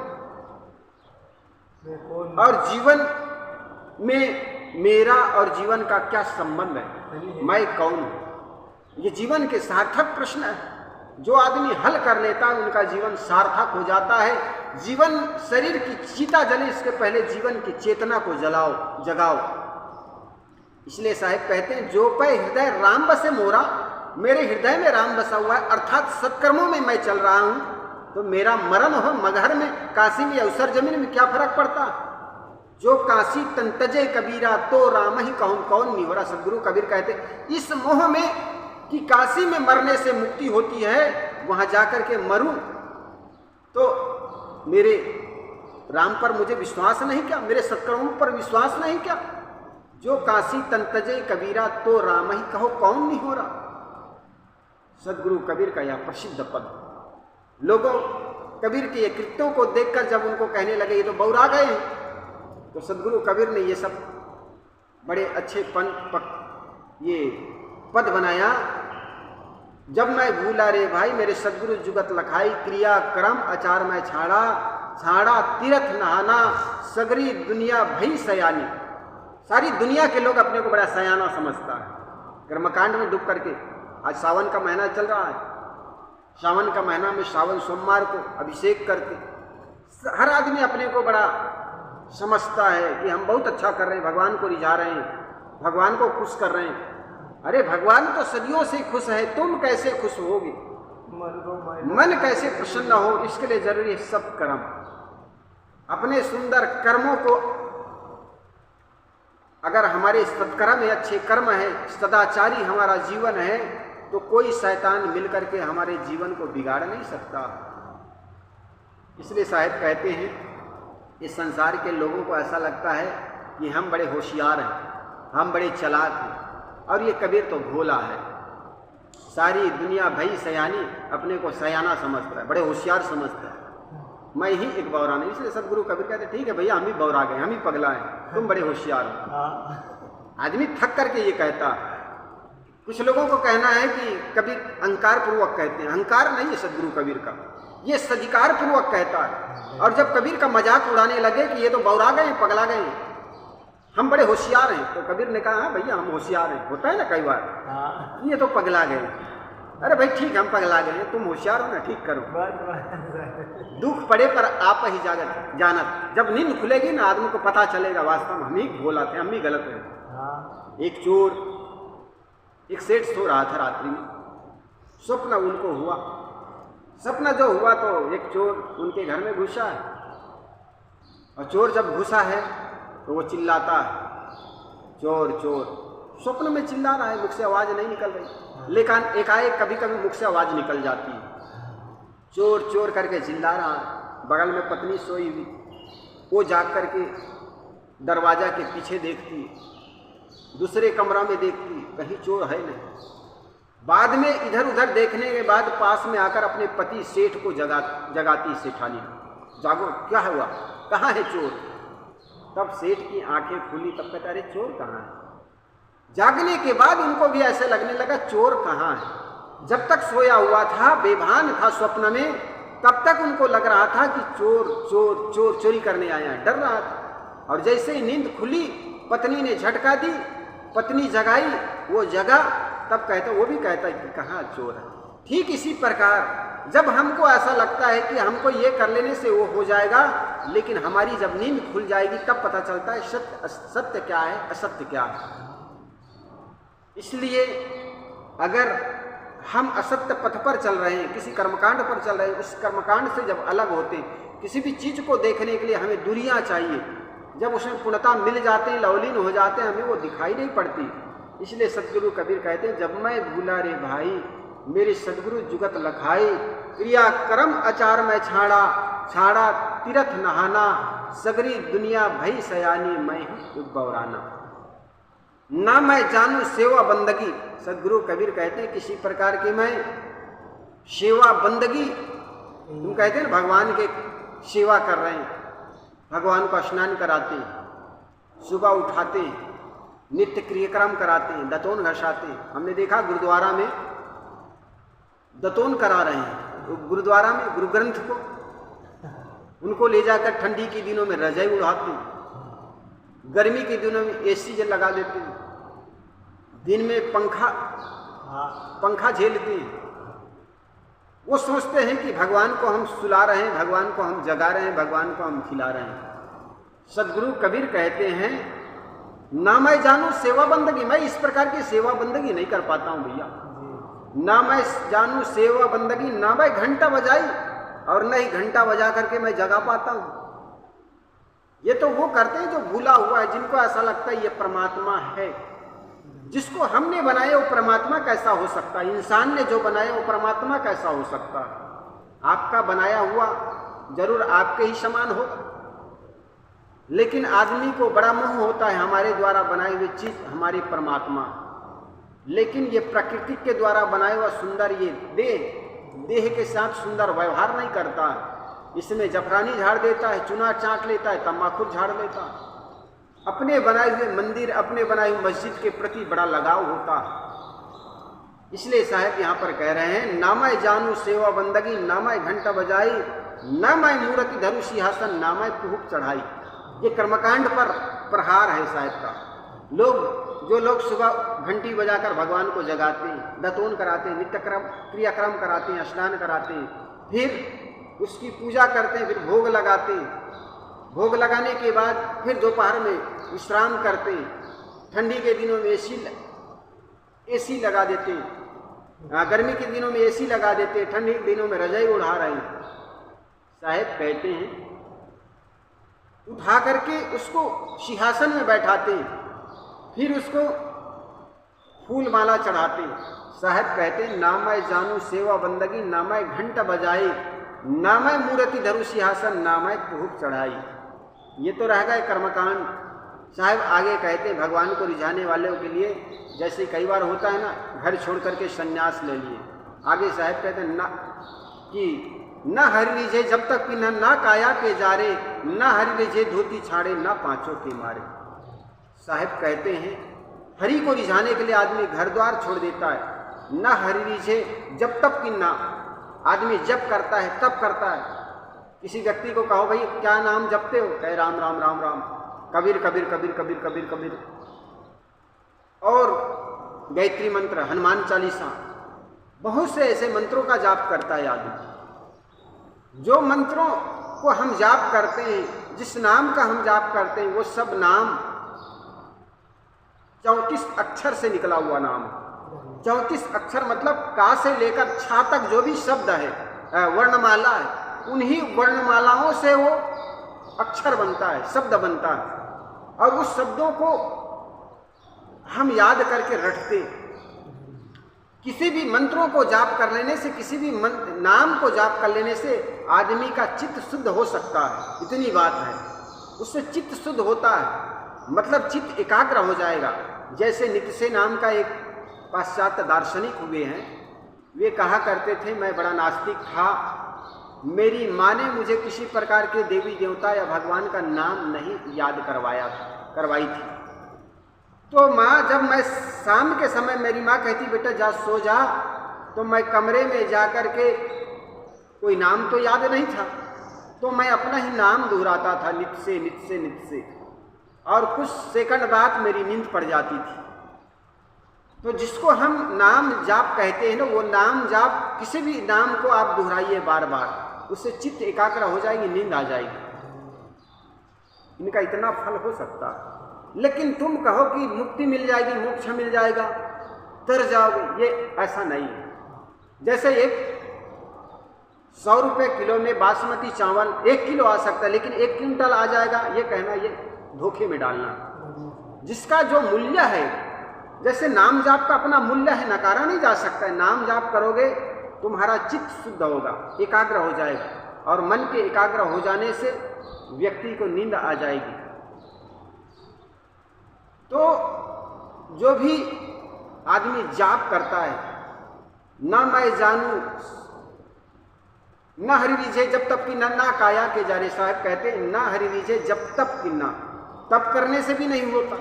और जीवन में मेरा और जीवन का क्या संबंध है, मैं कौन हूं। ये जीवन के सार्थक प्रश्न है। जो आदमी हल कर लेता है उनका जीवन सार्थक हो जाता है। जीवन शरीर की चिता जले इसके पहले जीवन की चेतना को जगाओ। इसलिए साहिब कहते हैं जो पे हृदय राम बसे मोरा, मेरे हृदय में राम बसा हुआ है, अर्थात सत्कर्मों में मैं चल रहा हूं, तो मेरा मरण हो मगहर में, काशी में या उसर जमीन में क्या फर्क पड़ता। जो काशी तन तजे कबीरा तो राम ही कहूं कौन निवरा। सदगुरु कबीर कहते इस मोह में कि काशी में मरने से मुक्ति होती है, वहां जाकर के मरूं तो मेरे राम पर मुझे विश्वास नहीं क्या, मेरे सत्कर्मों पर विश्वास नहीं क्या? जो काशी तन तजे कबीरा तो राम ही कहो कौन नहीं हो रहा। सदगुरु कबीर का यह प्रसिद्ध पद। लोगों कबीर के ये कृत्यों को देखकर जब उनको कहने लगे ये तो बौरा गए हैं, तो सदगुरु कबीर ने ये सब बड़े अच्छे ये पद बनाया। जब मैं भूला रे भाई मेरे सदगुरु जुगत लखाई, क्रिया कर्म आचार मैं छाड़ा, छाड़ा तीर्थ नहाना, सगरी दुनिया भई सयानी। सारी दुनिया के लोग अपने को बड़ा सयाना समझता है। कर्मकांड में डूब करके, आज सावन का महीना चल रहा है, सावन का महीना में सावन सोमवार को अभिषेक करके हर आदमी अपने को बड़ा समझता है कि हम बहुत अच्छा कर रहे हैं, भगवान को रिझा रहे हैं, भगवान को खुश कर रहे हैं। अरे भगवान तो सदियों से खुश है, तुम कैसे खुश होगे? मन कैसे प्रसन्न हो? इसके लिए जरूरी है सत्कर्म। अपने सुंदर कर्मों को, अगर हमारे सत्कर्म है, अच्छे कर्म है, सदाचारी हमारा जीवन है, तो कोई शैतान मिलकर के हमारे जीवन को बिगाड़ नहीं सकता। इसलिए शायद कहते हैं इस संसार के लोगों को ऐसा लगता है कि हम बड़े होशियार हैं, हम बड़े चालाक हैं, और ये कबीर तो भोला है। सारी दुनिया भई सयानी, अपने को सयाना समझता है, बड़े होशियार समझता है, मैं ही एक बौरा नहीं। इसलिए सदगुरु कबीर कहते ठीक है भैया, हम ही बौरा गए, हम ही पगला हैं, तुम बड़े होशियार हो। आदमी थक करके ये कहता है। कुछ लोगों को कहना है कि कबीर अहंकार पूर्वक कहते हैं, अहंकार नहीं है सदगुरु कबीर का, ये सदिकार पूर्वक कहता है। और जब कबीर का मजाक उड़ाने लगे कि ये तो बौरा गए, पगला गए, हम बड़े होशियार हैं, तो कबीर ने कहा भैया हम होशियार हैं। होता है ना कई बार, ये तो पगला गए। अरे भाई ठीक, हम पगला गए, तुम होशियार हो ना, ठीक करो। दुख पड़े पर आप ही जानत, जब नींद खुलेगी ना आदमी को पता चलेगा वास्तव में हम ही भोला थे, हम ही गलत हैं। एक चोर, एक सेठ सो रहा था रात्रि में, स्वप्न उनको हुआ। सपना जो हुआ तो एक चोर उनके घर में घुसा है, और चोर जब घुसा है तो वो चिल्लाता है चोर चोर, स्वप्न में चिल्ला रहा है, मुख से आवाज नहीं निकल रही, लेकिन एकाएक कभी कभी मुख से आवाज निकल जाती है। चोर चोर करके चिल्ला रहा है। बगल में पत्नी सोई हुई, वो जाग करके दरवाजा के पीछे देखती, दूसरे कमरा में देखती, कहीं चोर है नहीं। बाद में इधर उधर देखने के बाद पास में आकर अपने पति सेठ को जगाती सेठानी, जागो क्या हुआ, कहाँ है चोर? तब सेठ की आंखें खुली, तब कहता अरे चोर कहाँ है? जागने के बाद उनको भी ऐसे लगने लगा चोर कहाँ है। जब तक सोया हुआ था, बेभान था स्वप्न में, तब तक उनको लग रहा था कि चोर चोर चोर चोरी करने आया है, डर रहा था। और जैसे ही नींद खुली, पत्नी ने झटका दी, पत्नी जगाई, वो जगा, तब कहता, वो भी कहता है कि कहाँ चोर है। ठीक इसी प्रकार जब हमको ऐसा लगता है कि हमको ये कर लेने से वो हो जाएगा, लेकिन हमारी जब नींद खुल जाएगी तब पता चलता है सत्य क्या है, असत्य क्या है। इसलिए अगर हम असत्य पथ पर चल रहे हैं, किसी कर्मकांड पर चल रहे हैं, उस कर्मकांड से जब अलग होते हैं, किसी भी चीज को देखने के लिए हमें दूरियां चाहिए। जब उसमें पूर्णता मिल जाते हैं, लवलीन हो जाते हैं, हमें वो दिखाई नहीं पड़ती। इसलिए सदगुरु कबीर कहते हैं जब मैं भूला रे भाई मेरे सदगुरु जुगत लखाई, क्रिया कर्म आचार में छाड़ा, छाड़ा तीर्थ नहाना, सगरी दुनिया भई सयानी मैं हूँ बौराना। ना मैं जानू सेवा बंदगी, सदगुरु कबीर कहते हैं किसी प्रकार की मैं सेवा बंदगी, तुम कहते हैं भगवान के सेवा कर रहे हैं, भगवान को स्नान कराते हैं, सुबह उठाते हैं, नित्य क्रियाक्रम कराते हैं, दतोन घसाते हैं। हमने देखा गुरुद्वारा में दतोन करा रहे हैं, गुरुद्वारा में गुरु ग्रंथ को उनको ले जाकर ठंडी के दिनों में रजाई उड़ाते हैं, गर्मी के दिनों में एसी जल लगा लेते हैं, दिन में पंखा झेलते हैं। वो सोचते हैं कि भगवान को हम सुला रहे हैं, भगवान को हम जगा रहे हैं, भगवान को हम खिला रहे हैं। सदगुरु कबीर कहते हैं ना मैं जानू सेवा बंदगी, मैं इस प्रकार की सेवा बंदगी नहीं कर पाता हूं भैया। ना मैं जानू सेवा बंदगी, ना मैं घंटा बजाई और न ही घंटा बजा करके मैं जगा पाता हूं। ये तो वो करते हैं जो भूला हुआ है, जिनको ऐसा लगता है ये परमात्मा है। जिसको हमने बनाया वो परमात्मा कैसा हो सकता है? इंसान ने जो बनाया वो परमात्मा कैसा हो सकता है? आपका बनाया हुआ जरूर आपके ही समान होगा, लेकिन आदमी को बड़ा मोह होता है हमारे द्वारा बनाई हुई चीज हमारी परमात्मा, लेकिन ये प्रकृति के द्वारा बनाया हुआ सुंदर ये देह के साथ सुंदर व्यवहार नहीं करता है। इसमें जफरानी झाड़ देता है, चूना चाट लेता है, तम्बाकू झाड़ लेता है। अपने बनाए हुए मंदिर, अपने बनाई हुई मस्जिद के प्रति बड़ा लगाव होता है। इसलिए साहब यहाँ पर कह रहे हैं, ना मैं जानू सेवा बंदगी, ना मैं घंटा बजाई, ना मैं मूर्ति धरू सिंहासन, ना मैं कुहुक चढ़ाई। ये कर्मकांड पर प्रहार है साहब का। जो लोग सुबह घंटी बजाकर भगवान को जगाते हैं, दतोन कराते हैं, नित्यक्रम क्रियाक्रम कराते हैं, स्नान कराते हैं, फिर उसकी पूजा करते हैं, फिर भोग लगाते हैं, भोग लगाने के बाद फिर दोपहर में विश्राम करते हैं, ठंडी के दिनों में एसी लगा देते हैं, गर्मी के दिनों में एसी लगा देते हैं, ठंडी के दिनों में रजाई उड़ा रहे हैं। साहब कहते हैं उठा करके उसको सिंहासन में बैठाते हैं, फिर उसको फूल माला चढ़ाते हैं। साहब कहते हैं, ना मैं जानू सेवा बंदगी, ना मैं घंटा बजाई, ना मैं मूर्ति धरू सिंहासन, ना मैं कुहुक चढ़ाई। ये तो रह गए कर्मकांड। साहब आगे कहते हैं, भगवान को रिझाने वालों के लिए जैसे कई बार होता है ना, घर छोड़ करके संन्यास ले लिए। आगे साहब कहते हैं ना कि न हरि रिझे जब तक कि ना काया के जारे, न हरि रिझे धोती छाड़े, ना पांचों के मारे। साहब कहते हैं हरि को रिझाने के लिए आदमी घर द्वार छोड़ देता है। न हरि रिझे जब तक कि ना, आदमी जब करता है तब करता है। किसी व्यक्ति को कहो भाई क्या नाम जपते हो, कहे राम राम राम राम, कबीर कबीर कबीर कबीर कबीर कबीर, और गायत्री मंत्र, हनुमान चालीसा, बहुत से ऐसे मंत्रों का जाप करता है आदमी। जो मंत्रों को हम जाप करते हैं, जिस नाम का हम जाप करते हैं, वो सब नाम 34 अक्षर से निकला हुआ नाम। 34 अक्षर मतलब का से लेकर छा तक जो भी शब्द है, वर्णमाला है, उन्हीं वर्णमालाओं से वो अक्षर बनता है, शब्द बनता है, और उस शब्दों को हम याद करके रटते हैं। किसी भी मंत्रों को जाप कर लेने से, किसी भी नाम को जाप कर लेने से आदमी का चित्त शुद्ध हो सकता है, इतनी बात है। उससे चित्त शुद्ध होता है, मतलब चित्त एकाग्र हो जाएगा। जैसे नित्से नाम का एक पाश्चात्य दार्शनिक हुए हैं, वे कहा करते थे मैं बड़ा नास्तिक था, मेरी माँ ने मुझे किसी प्रकार के देवी देवता या भगवान का नाम नहीं याद करवाई थी। तो माँ, जब मैं शाम के समय मेरी माँ कहती बेटा जा सो जा, तो मैं कमरे में जा कर के, कोई नाम तो याद नहीं था, तो मैं अपना ही नाम दोहराता था, नित से नित से नित से, और कुछ सेकंड बाद मेरी नींद पड़ जाती थी। तो जिसको हम नाम जाप कहते हैं ना, वो नाम जाप, किसी भी नाम को आप दोहराइए बार बार, उससे चित्त एकाग्र हो जाएगी, नींद आ जाएगी। इनका इतना फल हो सकता है। लेकिन तुम कहो कि मुक्ति मिल जाएगी, मोक्ष मिल जाएगा, तर जाओगे, ये ऐसा नहीं है। जैसे एक 100 रुपये किलो में बासमती चावल 1 किलो आ सकता है, लेकिन 1 क्विंटल आ जाएगा, ये कहना ये धोखे में डालना। जिसका जो मूल्य है, जैसे नाम जाप का अपना मूल्य है, नकारा नहीं जा सकता है। नाम जाप करोगे तुम्हारा चित्त शुद्ध होगा, एकाग्र हो जाएगा, और मन के एकाग्र हो जाने से व्यक्ति को नींद आ जाएगी। तो जो भी आदमी जाप करता है, ना मैं जानू, ना हरि रिझे जब तक कि ना काया के जारे। साहब कहते हैं ना हरि रिझे जब तक कि ना, तब करने से भी नहीं होता।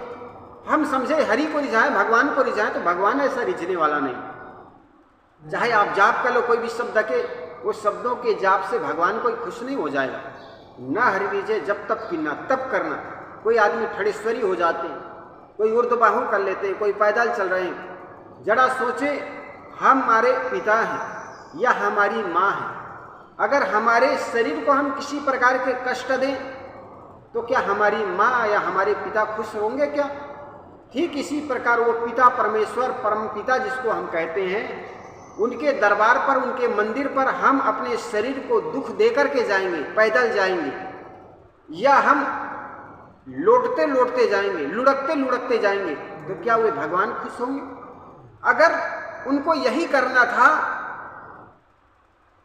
हम समझे हरि को रिझाए, भगवान को रिझाए, तो भगवान ऐसा रिझने वाला नहीं। चाहे आप जाप कर लो कोई भी शब्द के, वो शब्दों के जाप से भगवान कोई खुश नहीं हो जाएगा। ना हरि रिझे जब तक कि ना, तब करना। कोई आदमी ठड़ेश्वरी हो जाते हैं, कोई उर्दबाहु कर लेते हैं, कोई पैदल चल रहे हैं। जरा सोचे, हमारे पिता हैं या हमारी माँ है, अगर हमारे शरीर को हम किसी प्रकार के कष्ट दें तो क्या हमारी माँ या हमारे पिता खुश होंगे क्या? ठीक इसी प्रकार वो पिता परमेश्वर, परम पिता जिसको हम कहते हैं, उनके दरबार पर, उनके मंदिर पर हम अपने शरीर को दुख दे करके जाएंगे, पैदल जाएंगे, या हम लौटते लौटते जाएंगे, लुढ़कते लुढ़कते जाएंगे, तो क्या वे भगवान खुश होंगे? अगर उनको यही करना था,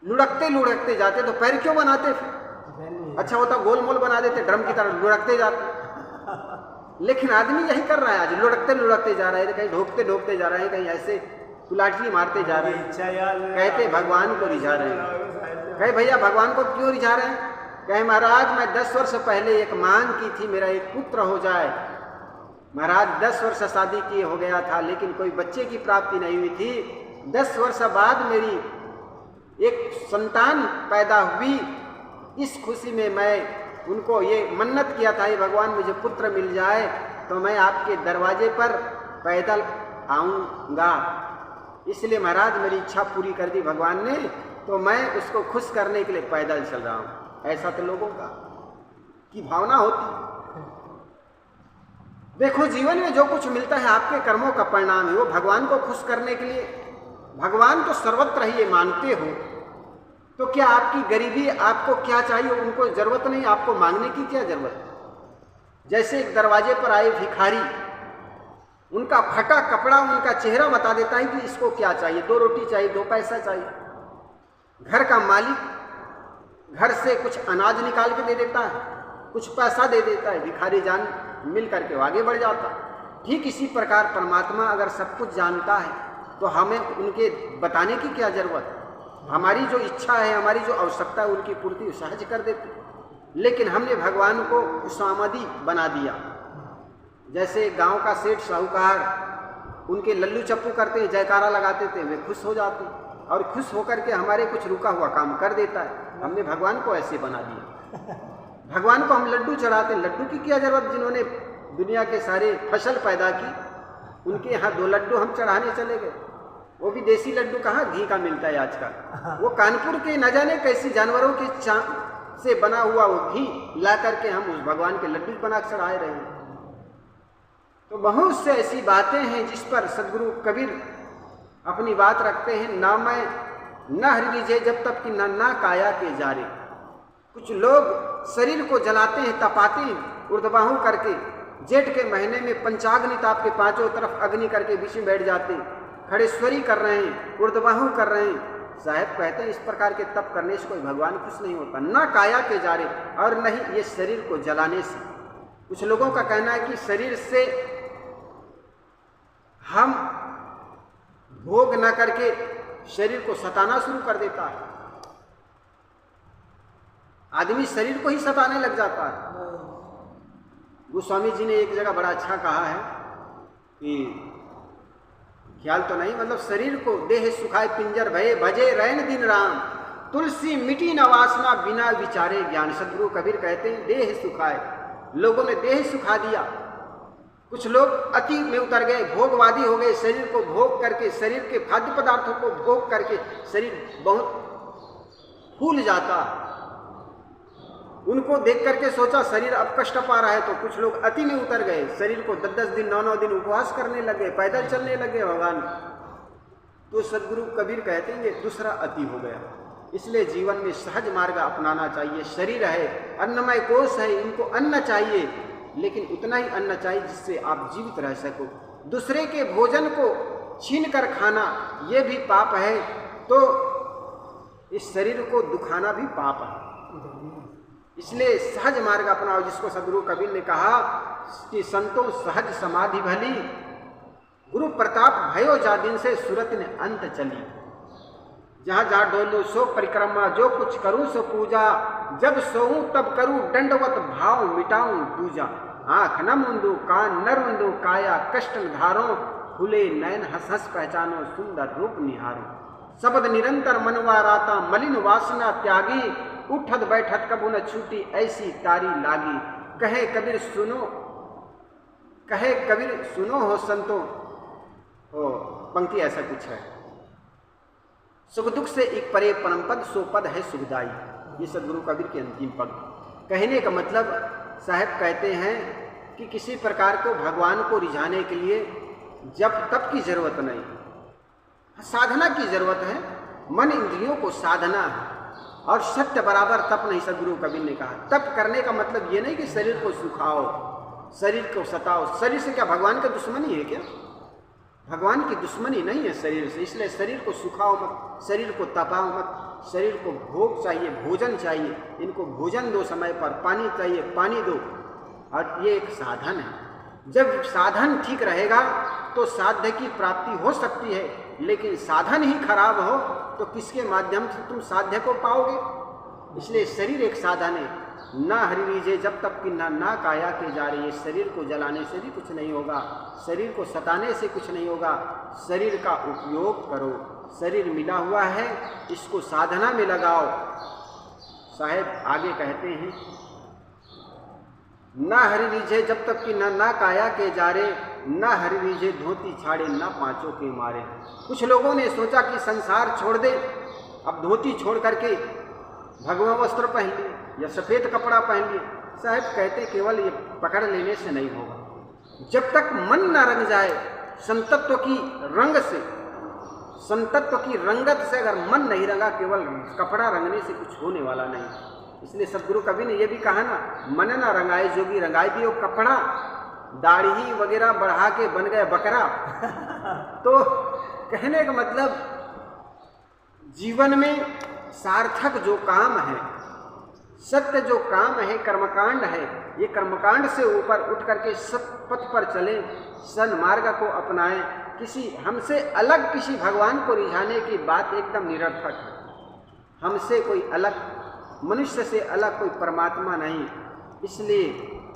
लुढ़कते लुढ़कते जाते, तो पैर क्यों बनाते फिर? अच्छा होता गोल मोल बना देते, ड्रम की तरह लुढ़कते जाते। लेकिन आदमी यही कर रहा है आज, लुढ़कते लुढ़कते जा रहे हैं, कहीं ढोकते ढोकते जा रहे हैं, कहीं ऐसे कुलाठी मारते जा रहे हैं, कहते भगवान को रिझा रहे हैं। कहे भैया भगवान को क्यों रिझा रहे हैं? कहे महाराज मैं 10 वर्ष पहले एक मांग की थी, मेरा एक पुत्र हो जाए। महाराज 10 वर्ष शादी किए हो गया था, लेकिन कोई बच्चे की प्राप्ति नहीं हुई थी। 10 वर्ष बाद मेरी एक संतान पैदा हुई। इस खुशी में मैं उनको ये मन्नत किया था, ये भगवान मुझे पुत्र मिल जाए तो मैं आपके दरवाजे पर पैदल आऊँगा। इसलिए महाराज मेरी इच्छा पूरी कर दी भगवान ने, तो मैं उसको खुश करने के लिए पैदल चल रहा हूँ। ऐसा तो लोगों का की भावना होती। देखो जीवन में जो कुछ मिलता है आपके कर्मों का परिणाम है, वो भगवान को खुश करने के लिए। भगवान तो सर्वत्र ही ये मानते हो, तो क्या आपकी गरीबी, आपको क्या चाहिए उनको जरूरत नहीं, आपको मांगने की क्या जरूरत? जैसे एक दरवाजे पर आए भिखारी, उनका फटा कपड़ा उनका चेहरा बता देता है कि इसको क्या चाहिए, 2 रोटी चाहिए, 2 पैसा चाहिए। घर का मालिक घर से कुछ अनाज निकाल के दे देता है, कुछ पैसा दे देता है, भिखारी जान मिल करके आगे बढ़ जाता। ठीक इसी प्रकार परमात्मा अगर सब कुछ जानता है तो हमें उनके बताने की क्या जरूरत? हमारी जो इच्छा है, हमारी जो आवश्यकता है, उनकी पूर्ति सहज कर देते। लेकिन हमने भगवान को खुशामदी बना दिया। जैसे गांव का सेठ साहूकार, उनके लल्लू चप्पू करते हैं, जयकारा लगाते थे, वे खुश हो जाते और खुश होकर के हमारे कुछ रुका हुआ काम कर देता है। हमने भगवान को ऐसे बना दिया। भगवान को हम लड्डू चढ़ाते हैं, लड्डू की क्या जरूरत? जिन्होंने दुनिया के सारे फसल पैदा की, उनके यहाँ 2 लड्डू हम चढ़ाने चले गए। वो भी देसी लड्डू, कहाँ घी का मिलता है आजकल। वो कानपुर के न जाने कैसी जानवरों के से बना हुआ वो घी ला करके हम उस भगवान के लड्डू बना चढ़ाए रहे हैं। तो बहुत से ऐसी बातें हैं जिस पर सदगुरु कबीर अपनी बात रखते हैं। ना मैं न हृदय जब तक कि ना काया के जारे। कुछ लोग शरीर को जलाते हैं, तपाते हैं ऊर्ध्वबाहु करके। जेठ के महीने में पंचाग्नि ताप के 5 तरफ अग्नि करके बीच में बैठ जाते हैं, खड़ेश्वरी कर रहे हैं, ऊर्ध्वबाहु कर रहे हैं। साहब कहते हैं इस प्रकार के तप करने से कोई भगवान खुश नहीं होता, ना काया के जारे और नहीं ये शरीर को जलाने से। कुछ लोगों का कहना है कि शरीर से हम भोग न करके शरीर को सताना शुरू कर देता है। आदमी शरीर को ही सताने लग जाता है। गोस्वामी जी ने एक जगह बड़ा अच्छा कहा है कि ख्याल तो नहीं, मतलब शरीर को देह सुखाए पिंजर भये भजे रैन दिन राम, तुलसी मिटी न वासना बिना विचारे ज्ञान। सदगुरु कबीर कहते हैं देह सुखाए, लोगों ने देह सुखा दिया। कुछ लोग अति में उतर गए, भोगवादी हो गए। शरीर को भोग करके, शरीर के खाद्य पदार्थों को भोग करके शरीर बहुत फूल जाता। उनको देख करके सोचा शरीर अब कष्ट पा रहा है, तो कुछ लोग अति में उतर गए। शरीर को 10-10 दिन 9-9 दिन उपवास करने लगे, पैदल चलने लगे भगवान। तो सदगुरु कबीर कहते हैं ये दूसरा अति हो गया। इसलिए जीवन में सहज मार्ग अपनाना चाहिए। शरीर है, अन्नमय कोश है, इनको अन्न चाहिए, लेकिन उतना ही अन्न चाहिए जिससे आप जीवित रह सको। दूसरे के भोजन को छीन कर खाना ये भी पाप है, तो इस शरीर को दुखाना भी पाप है। इसलिए सहज मार्ग अपनाओ, जिसको सदगुरु कबीर ने कहा कि संतों सहज समाधि भली, गुरु प्रताप भयो जा दिन से सूरत ने अंत चली। जहाँ जहाँ डोलू सो परिक्रमा, जो कुछ करूँ सो पूजा, जब सोऊं तब करूँ दंडवत भाव मिटाऊं दूजा। आँख न मुंदू कान न रुंदू काया, कष्ट धारो खुले नयन हंस हंस पहचानो सुंदर रूप निहारो। शब्द निरंतर मनवा राता मलिन वासना त्यागी, उठत बैठत कबू न छूटी ऐसी तारी लागी। कहे कबीर सुनो हो संतों। हो पंक्ति ऐसा कुछ है, सुख दुख से एक परे परम पद, सो पद है सुखदाई। ये सदगुरु कबीर के अंतिम पद। कहने का मतलब साहब कहते हैं कि किसी प्रकार को भगवान को रिझाने के लिए जप तप की जरूरत नहीं, साधना की जरूरत है। मन इंद्रियों को साधना है, और सत्य बराबर तप नहीं, सदगुरु कबीर ने कहा। तप करने का मतलब ये नहीं कि शरीर को सुखाओ, शरीर को सताओ। शरीर से क्या भगवान का दुश्मनी है क्या? भगवान की दुश्मनी नहीं है शरीर से, इसलिए शरीर को सुखाओ मत, शरीर को तपाओ मत। शरीर को भोग चाहिए, भोजन चाहिए, इनको भोजन दो समय पर, पानी चाहिए पानी दो, और ये एक साधन है। जब साधन ठीक रहेगा तो साध्य की प्राप्ति हो सकती है, लेकिन साधन ही खराब हो तो किसके माध्यम से तुम साध्य को पाओगे? इसलिए शरीर एक साधन है। ना हरि रीझे जब तक कि ना काया के जा रही है। शरीर को जलाने से भी कुछ नहीं होगा, शरीर को सताने से कुछ नहीं होगा। शरीर का उपयोग करो, शरीर मिला हुआ है, इसको साधना में लगाओ। साहेब आगे कहते हैं, ना हरि रीझे जब तक कि ना काया के जा रे, ना हरि रीझे धोती छाड़े ना पांचों के मारे। कुछ लोगों ने सोचा कि संसार छोड़ दे, अब धोती छोड़ करके भगवा वस्त्र पहन लिए या सफ़ेद कपड़ा पहन लिए। साहब कहते केवल ये पकड़ लेने से नहीं होगा। जब तक मन न रंग जाए संतत्व की रंग से, संतत्व की रंगत से, अगर मन नहीं रंगा, केवल कपड़ा रंगने से कुछ होने वाला नहीं। इसलिए सदगुरु कवि ने यह भी कहा ना, मन न रंगाए जोगी रंगाए भी वो कपड़ा। दाढ़ी वगैरह बढ़ा के बन गए बकरा। तो कहने का मतलब जीवन में सार्थक जो काम है, सत्य जो काम है, कर्मकांड है, ये कर्मकांड से ऊपर उठ करके सत्पथ पर चले, सन्मार्ग को अपनाएं। किसी हमसे अलग किसी भगवान को रिझाने की बात एकदम निरर्थक है। हमसे कोई अलग, मनुष्य से अलग कोई परमात्मा नहीं। इसलिए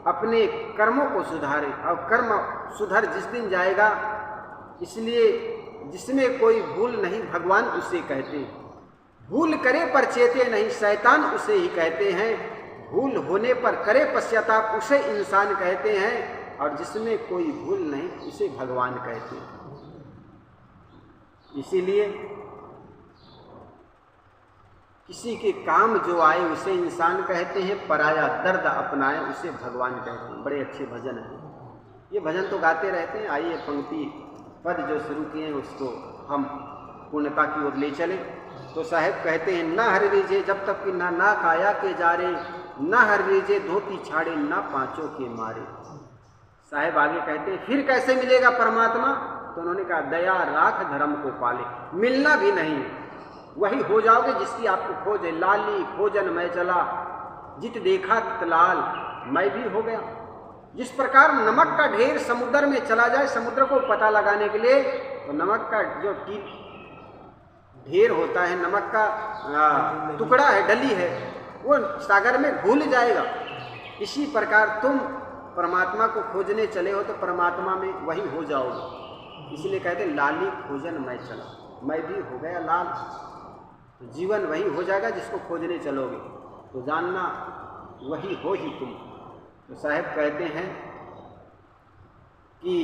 अपने कर्मों को सुधारे, और कर्म सुधर जिस दिन जाएगा, इसलिए जिसमें कोई भूल नहीं भगवान उसे कहते हैं। भूल करे पर चेते नहीं, शैतान उसे ही कहते हैं। भूल होने पर करे पश्चाताप, उसे इंसान कहते हैं। और जिसमें कोई भूल नहीं उसे भगवान कहते हैं। इसीलिए किसी के काम जो आए उसे इंसान कहते हैं, पराया दर्द अपनाए उसे भगवान कहते हैं। बड़े अच्छे भजन हैं, ये भजन तो गाते रहते हैं। आइए पंक्ति पद जो शुरू किए हैं उसको हम पूर्णता की ओर ले चले। तो साहेब कहते हैं, ना हरि रीझे जब तक कि ना काया के जा रे, ना हरि रीझे धोती छाड़े ना पांचों के मारे। साहेब आगे कहते हैं, फिर कैसे मिलेगा परमात्मा? तो उन्होंने कहा, दया राख धर्म को पाले। मिलना भी नहीं, वही हो जाओगे जिसकी आपको खोज है। लाली खोजन मैं चला, जित देखा तित लाल, मैं भी हो गया। जिस प्रकार नमक का ढेर समुद्र में चला जाए समुद्र को पता लगाने के लिए, तो नमक का जो ढेर होता है, नमक का टुकड़ा है, डली है, वो सागर में घुल जाएगा। इसी प्रकार तुम परमात्मा को खोजने चले हो तो परमात्मा में वही हो जाओगे। इसलिए कहते लाली खोजन मैं चला, मैं भी हो गया लाल। तो जीवन वही हो जाएगा जिसको खोजने चलोगे, तो जानना वही हो ही तुम। तो साहब कहते हैं कि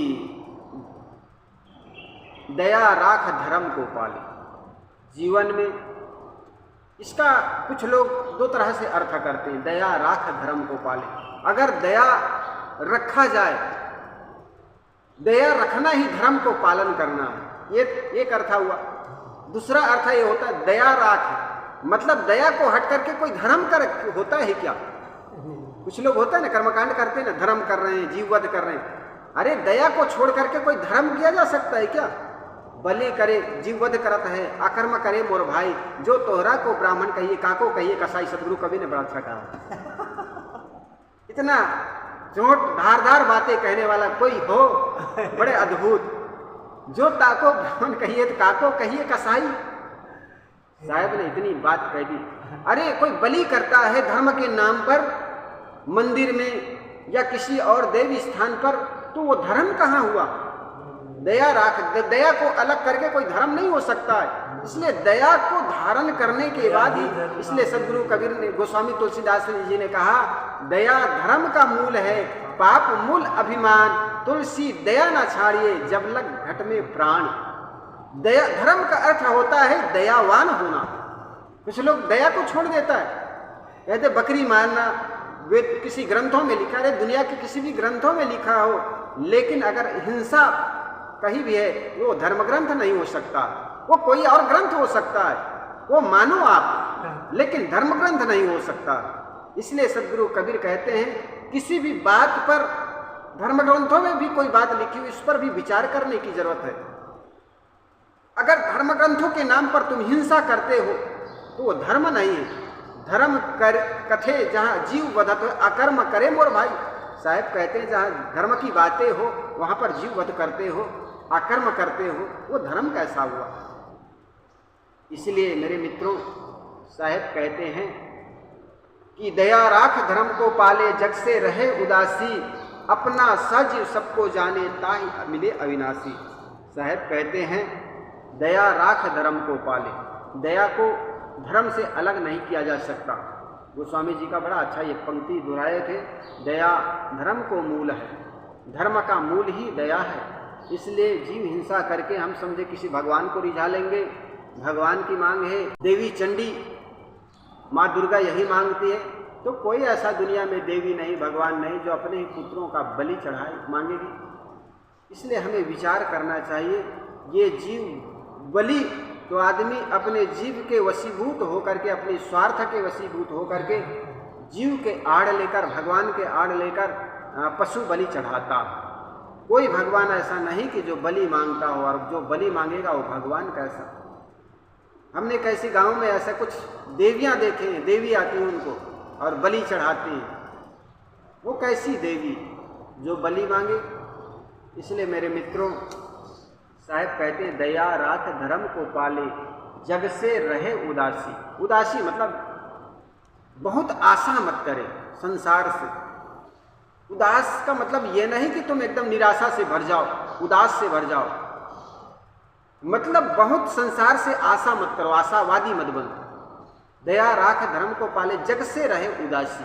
दया राख धर्म को पाले। जीवन में इसका कुछ लोग दो तरह से अर्थ करते हैं, दया राख धर्म को पाले। अगर दया रखा जाए, दया रखना ही धर्म को पालन करना है, ये एक अर्थ हुआ। दूसरा अर्थ ये होता है दया राख, मतलब दया को हट करके कोई धर्म कर होता है क्या? कुछ लोग होता है ना, कर्मकांड करते हैं ना, धर्म कर रहे हैं, जीववध कर रहे हैं। अरे दया को छोड़ करके कोई धर्म किया जा सकता है क्या? बलि करे जीववध करत है, अकर्म करे मोर भाई, जो तोहरा को ब्राह्मण कहिए काको कहिए कसाई। सतगुरु कवि ने बड़ा अच्छा कहा। इतना चोट धारदार बातें कहने वाला कोई हो, बड़े अद्भुत। जो ताको ब्राह्मण कहिए तो काको कहिए कसाई। साहब ने इतनी बात कह दी। अरे कोई बलि करता है धर्म के नाम पर मंदिर में या किसी और देवी स्थान पर, तो वो धर्म कहाँ हुआ? दया राख, दया को अलग करके कोई धर्म नहीं हो सकता है। इसलिए दया को धारण करने के बाद ही, इसलिए सदगुरु कबीर ने, गोस्वामी तुलसीदास जी ने कहा, दया धर्म का मूल है, पाप मूल अभिमान, तुलसी दया ना छाड़िए जब लग घट में प्राण। दया धर्म का अर्थ होता है दयावान होना। कुछ लोग दया को छोड़ देता है, कहते बकरी मारना, वे किसी ग्रंथों में लिखा है, दुनिया के किसी भी ग्रंथों में लिखा हो, लेकिन अगर हिंसा कहीं भी है, वो धर्म ग्रंथ नहीं हो सकता, वो कोई और ग्रंथ हो सकता है, वो मानो आप, लेकिन धर्म ग्रंथ नहीं हो सकता। इसलिए सदगुरु कबीर कहते हैं किसी भी बात पर, धर्म ग्रंथों में भी कोई बात लिखी हुई, इस पर भी विचार करने की जरूरत है। अगर धर्म ग्रंथों के नाम पर तुम हिंसा करते हो तो वो धर्म नहीं है। धर्म कर कथे जहाँ जीव वधत हो, अकर्म करे मोर भाई। साहब कहते हैं जहाँ धर्म की बातें हो वहाँ पर जीव वध करते हो, अकर्म करते हो, वो धर्म कैसा हुआ। इसलिए मेरे मित्रों, साहब कहते हैं कि दया राख धर्म को पाले, जग से रहे उदासी, अपना सज सबको जाने ताहि मिले अविनाशी। साहब कहते हैं दया राख धर्म को पाले। दया को धर्म से अलग नहीं किया जा सकता। गोस्वामी जी का बड़ा अच्छा ये पंक्ति दोहराए थे, दया धर्म को मूल है, धर्म का मूल ही दया है। इसलिए जीव हिंसा करके हम समझे किसी भगवान को रिझा लेंगे, भगवान की मांग है, देवी चंडी माँ दुर्गा यही मांगती है, तो कोई ऐसा दुनिया में देवी नहीं, भगवान नहीं जो अपने ही पुत्रों का बलि चढ़ाए मांगेगी। इसलिए हमें विचार करना चाहिए, ये जीव बलि तो आदमी अपने जीव के वशीभूत होकर के, अपने स्वार्थ के वशीभूत होकर के जीव के आड़ लेकर, भगवान के आड़ लेकर पशु बलि चढ़ाता। कोई भगवान ऐसा नहीं कि जो बलि मांगता हो, और जो बलि मांगेगा वो भगवान कैसा। हमने कैसी गांव में ऐसा कुछ देवियां देखे हैं, देवी आती हैं उनको और बलि चढ़ाती हैं, वो कैसी देवी जो बलि मांगे। इसलिए मेरे मित्रों, साहब कहते हैं दया राख धर्म को पाले, जग से रहे उदासी। उदासी मतलब बहुत आशा मत करे संसार से। उदास का मतलब ये नहीं कि तुम एकदम निराशा से भर जाओ, उदास से भर जाओ, मतलब बहुत संसार से आशा मत करो, आशावादी मत बनो। दया राख धर्म को पाले, जग से रहे उदासी,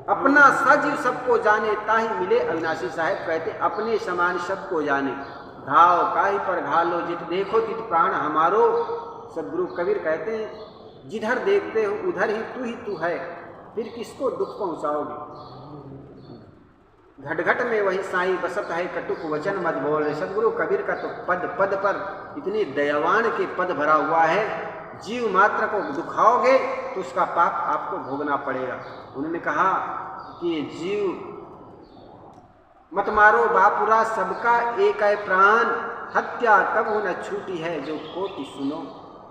अपना सजीव सबको जाने ताहि मिले अविनाशी। साहब कहते अपने समान सबको जाने, घाव काहि पर घालो, जित देखो तित प्राण हमारो। सदगुरु कबीर कहते हैं जिधर देखते हो उधर ही तू है, फिर किसको दुख पहुंचाओगे। घट घट में वही साईं बसत है, कटुक वचन मत बोल। सदगुरु कबीर का तो पद पद पर इतनी दयावान के पद भरा हुआ है, जीव मात्र को दुखाओगे तो उसका पाप आपको भोगना पड़ेगा। उन्होंने कहा कि जीव मत मारो बापुरा, सबका एक है प्राण, हत्या कबहू न छूटी है, जो कोटि सुनो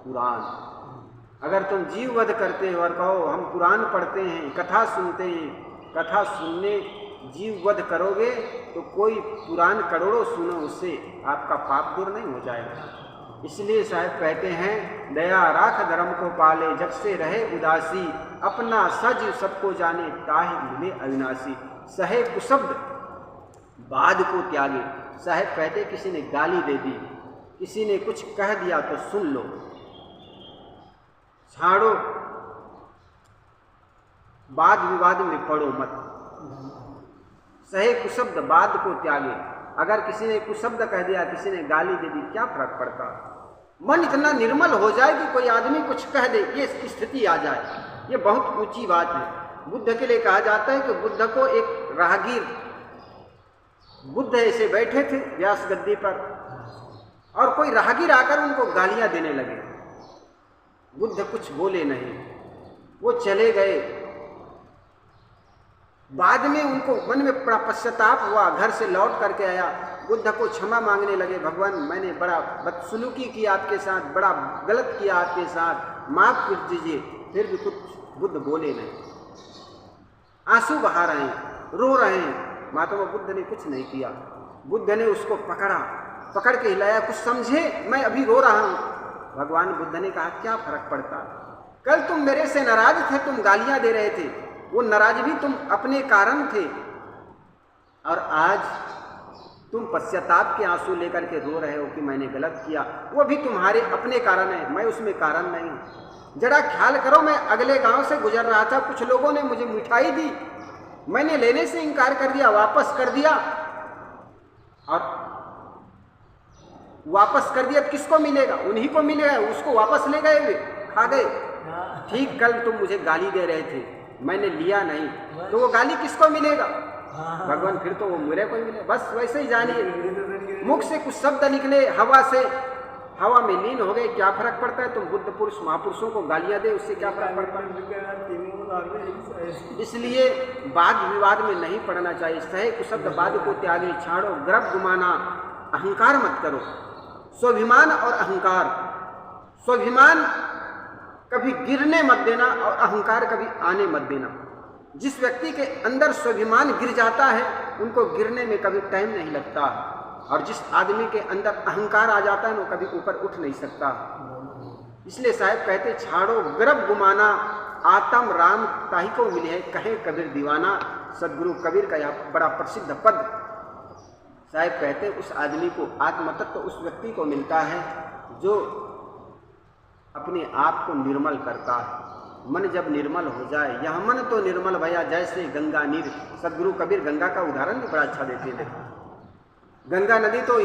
पुराण। अगर तुम जीव वध करते हो और कहो हम पुराण पढ़ते हैं, कथा सुनते हैं, कथा सुनने जीव वध करोगे तो कोई पुराण करोड़ों सुनो, उससे आपका पाप दूर नहीं हो जाएगा। इसलिए साहब कहते हैं दया राख धर्म को पाले, जग से रहे उदासी, अपना सज सबको जाने ताहि मिले अविनाशी। सहे कुशब्द बाद को त्यागे। साहब कहते किसी ने गाली दे दी, किसी ने कुछ कह दिया तो सुन लो, छाड़ो, वाद विवाद में पड़ो मत। सहे कुशब्द बाद को त्यागे। अगर किसी ने कुशब्द कह दिया, किसी ने गाली दे दी, क्या फर्क पड़ता। मन इतना निर्मल हो जाए कि कोई आदमी कुछ कह दे, ये स्थिति आ जाए, ये बहुत ऊंची बात है। बुद्ध के लिए कहा जाता है कि बुद्ध को एक राहगीर, बुद्ध ऐसे बैठे थे व्यास गद्दी पर और कोई राहगीर आकर उनको गालियां देने लगे। बुद्ध कुछ बोले नहीं, वो चले गए। बाद में उनको मन में बड़ा पश्चाताप हुआ, घर से लौट करके आया, बुद्ध को क्षमा मांगने लगे, भगवान मैंने बड़ा बदसलूकी की आपके साथ, बड़ा गलत किया आपके साथ, माफ कर दीजिए। फिर भी कुछ बुद्ध बोले नहीं, आंसू बहा रहे हैं, रो रहे हैं। महात्मा बुद्ध ने कुछ नहीं किया। बुद्ध ने उसको पकड़ा, पकड़ के हिलाया, कुछ समझे मैं अभी रो रहा हूं। भगवान बुद्ध ने कहा क्या फर्क पड़ता, कल तुम मेरे से नाराज थे, तुम गालियां दे रहे थे, वो नाराज भी तुम अपने कारण थे, और आज तुम पश्चाताप के आंसू लेकर के रो रहे हो कि मैंने गलत किया, वो भी तुम्हारे अपने कारण है, मैं उसमें कारण नहीं हूं। जरा ख्याल करो, मैं अगले गांव से गुजर रहा था, कुछ लोगों ने मुझे मिठाई दी, मैंने लेने से इनकार कर दिया, वापस कर दिया, और वापस कर दिया तो किसको मिलेगा, उन्हीं को मिलेगा, उसको वापस ले गए वे, खा गए। ठीक कल तुम मुझे गाली दे रहे थे, मैंने लिया नहीं, तो वो गाली किसको मिलेगा, भगवान, फिर तो वो मेरे को ही मिले। बस वैसे ही जानिए, मुख से कुछ शब्द निकले हवा से, हवा में लीन हो गए, क्या फर्क पड़ता है? तुम बुद्ध पुरुष महापुरुषों को गालियां दे, उससे क्या फर्क पड़ता है? इसलिए वाद विवाद में नहीं पड़ना चाहिए। सहे कुशब्द वाद को त्यागे, छाड़ो गर्व गुमाना, अहंकार मत करो। स्वाभिमान और अहंकार, स्वाभिमान कभी गिरने मत देना और अहंकार कभी आने मत देना। जिस व्यक्ति के अंदर स्वाभिमान गिर जाता है उनको गिरने में कभी टाइम नहीं लगता, और जिस आदमी के अंदर अहंकार आ जाता है वो कभी ऊपर उठ नहीं सकता। इसलिए साहब कहते छाड़ो गर्व गुमाना, आत्म राम ताही को मिले है, कहे कबीर दीवाना। सदगुरु कबीर का यह बड़ा प्रसिद्ध पद साहब कहते उस आदमी को आत्मतत्व उस व्यक्ति को मिलता है जो अपने आप को निर्मल करता है। मन जब निर्मल हो जाए, यह मन तो निर्मल भया जैसे गंगा नीर। सदगुरु कबीर गंगा का उदाहरण भी बड़ा अच्छा देते हैं। गंगा नदी तो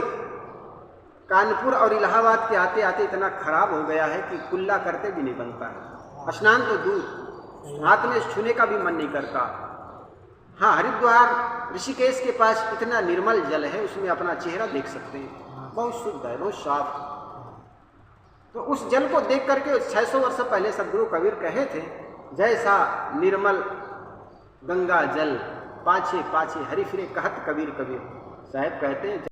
कानपुर और इलाहाबाद के आते आते इतना खराब हो गया है कि कुल्ला करते भी नहीं बनता है। स्नान तो दूर, हाथ में छूने का भी मन नहीं करता। हाँ, हरिद्वार ऋषिकेश के पास इतना निर्मल जल है, उसमें अपना चेहरा देख सकते हैं, बहुत शुद्ध है, बहुत साफ। तो उस जल को देख करके 600 वर्ष पहले सदगुरु कबीर कहे थे, जैसा निर्मल गंगा जल पाछे पाछे हरि फिरे कहत कबीर कबीर। साहब कहते हैं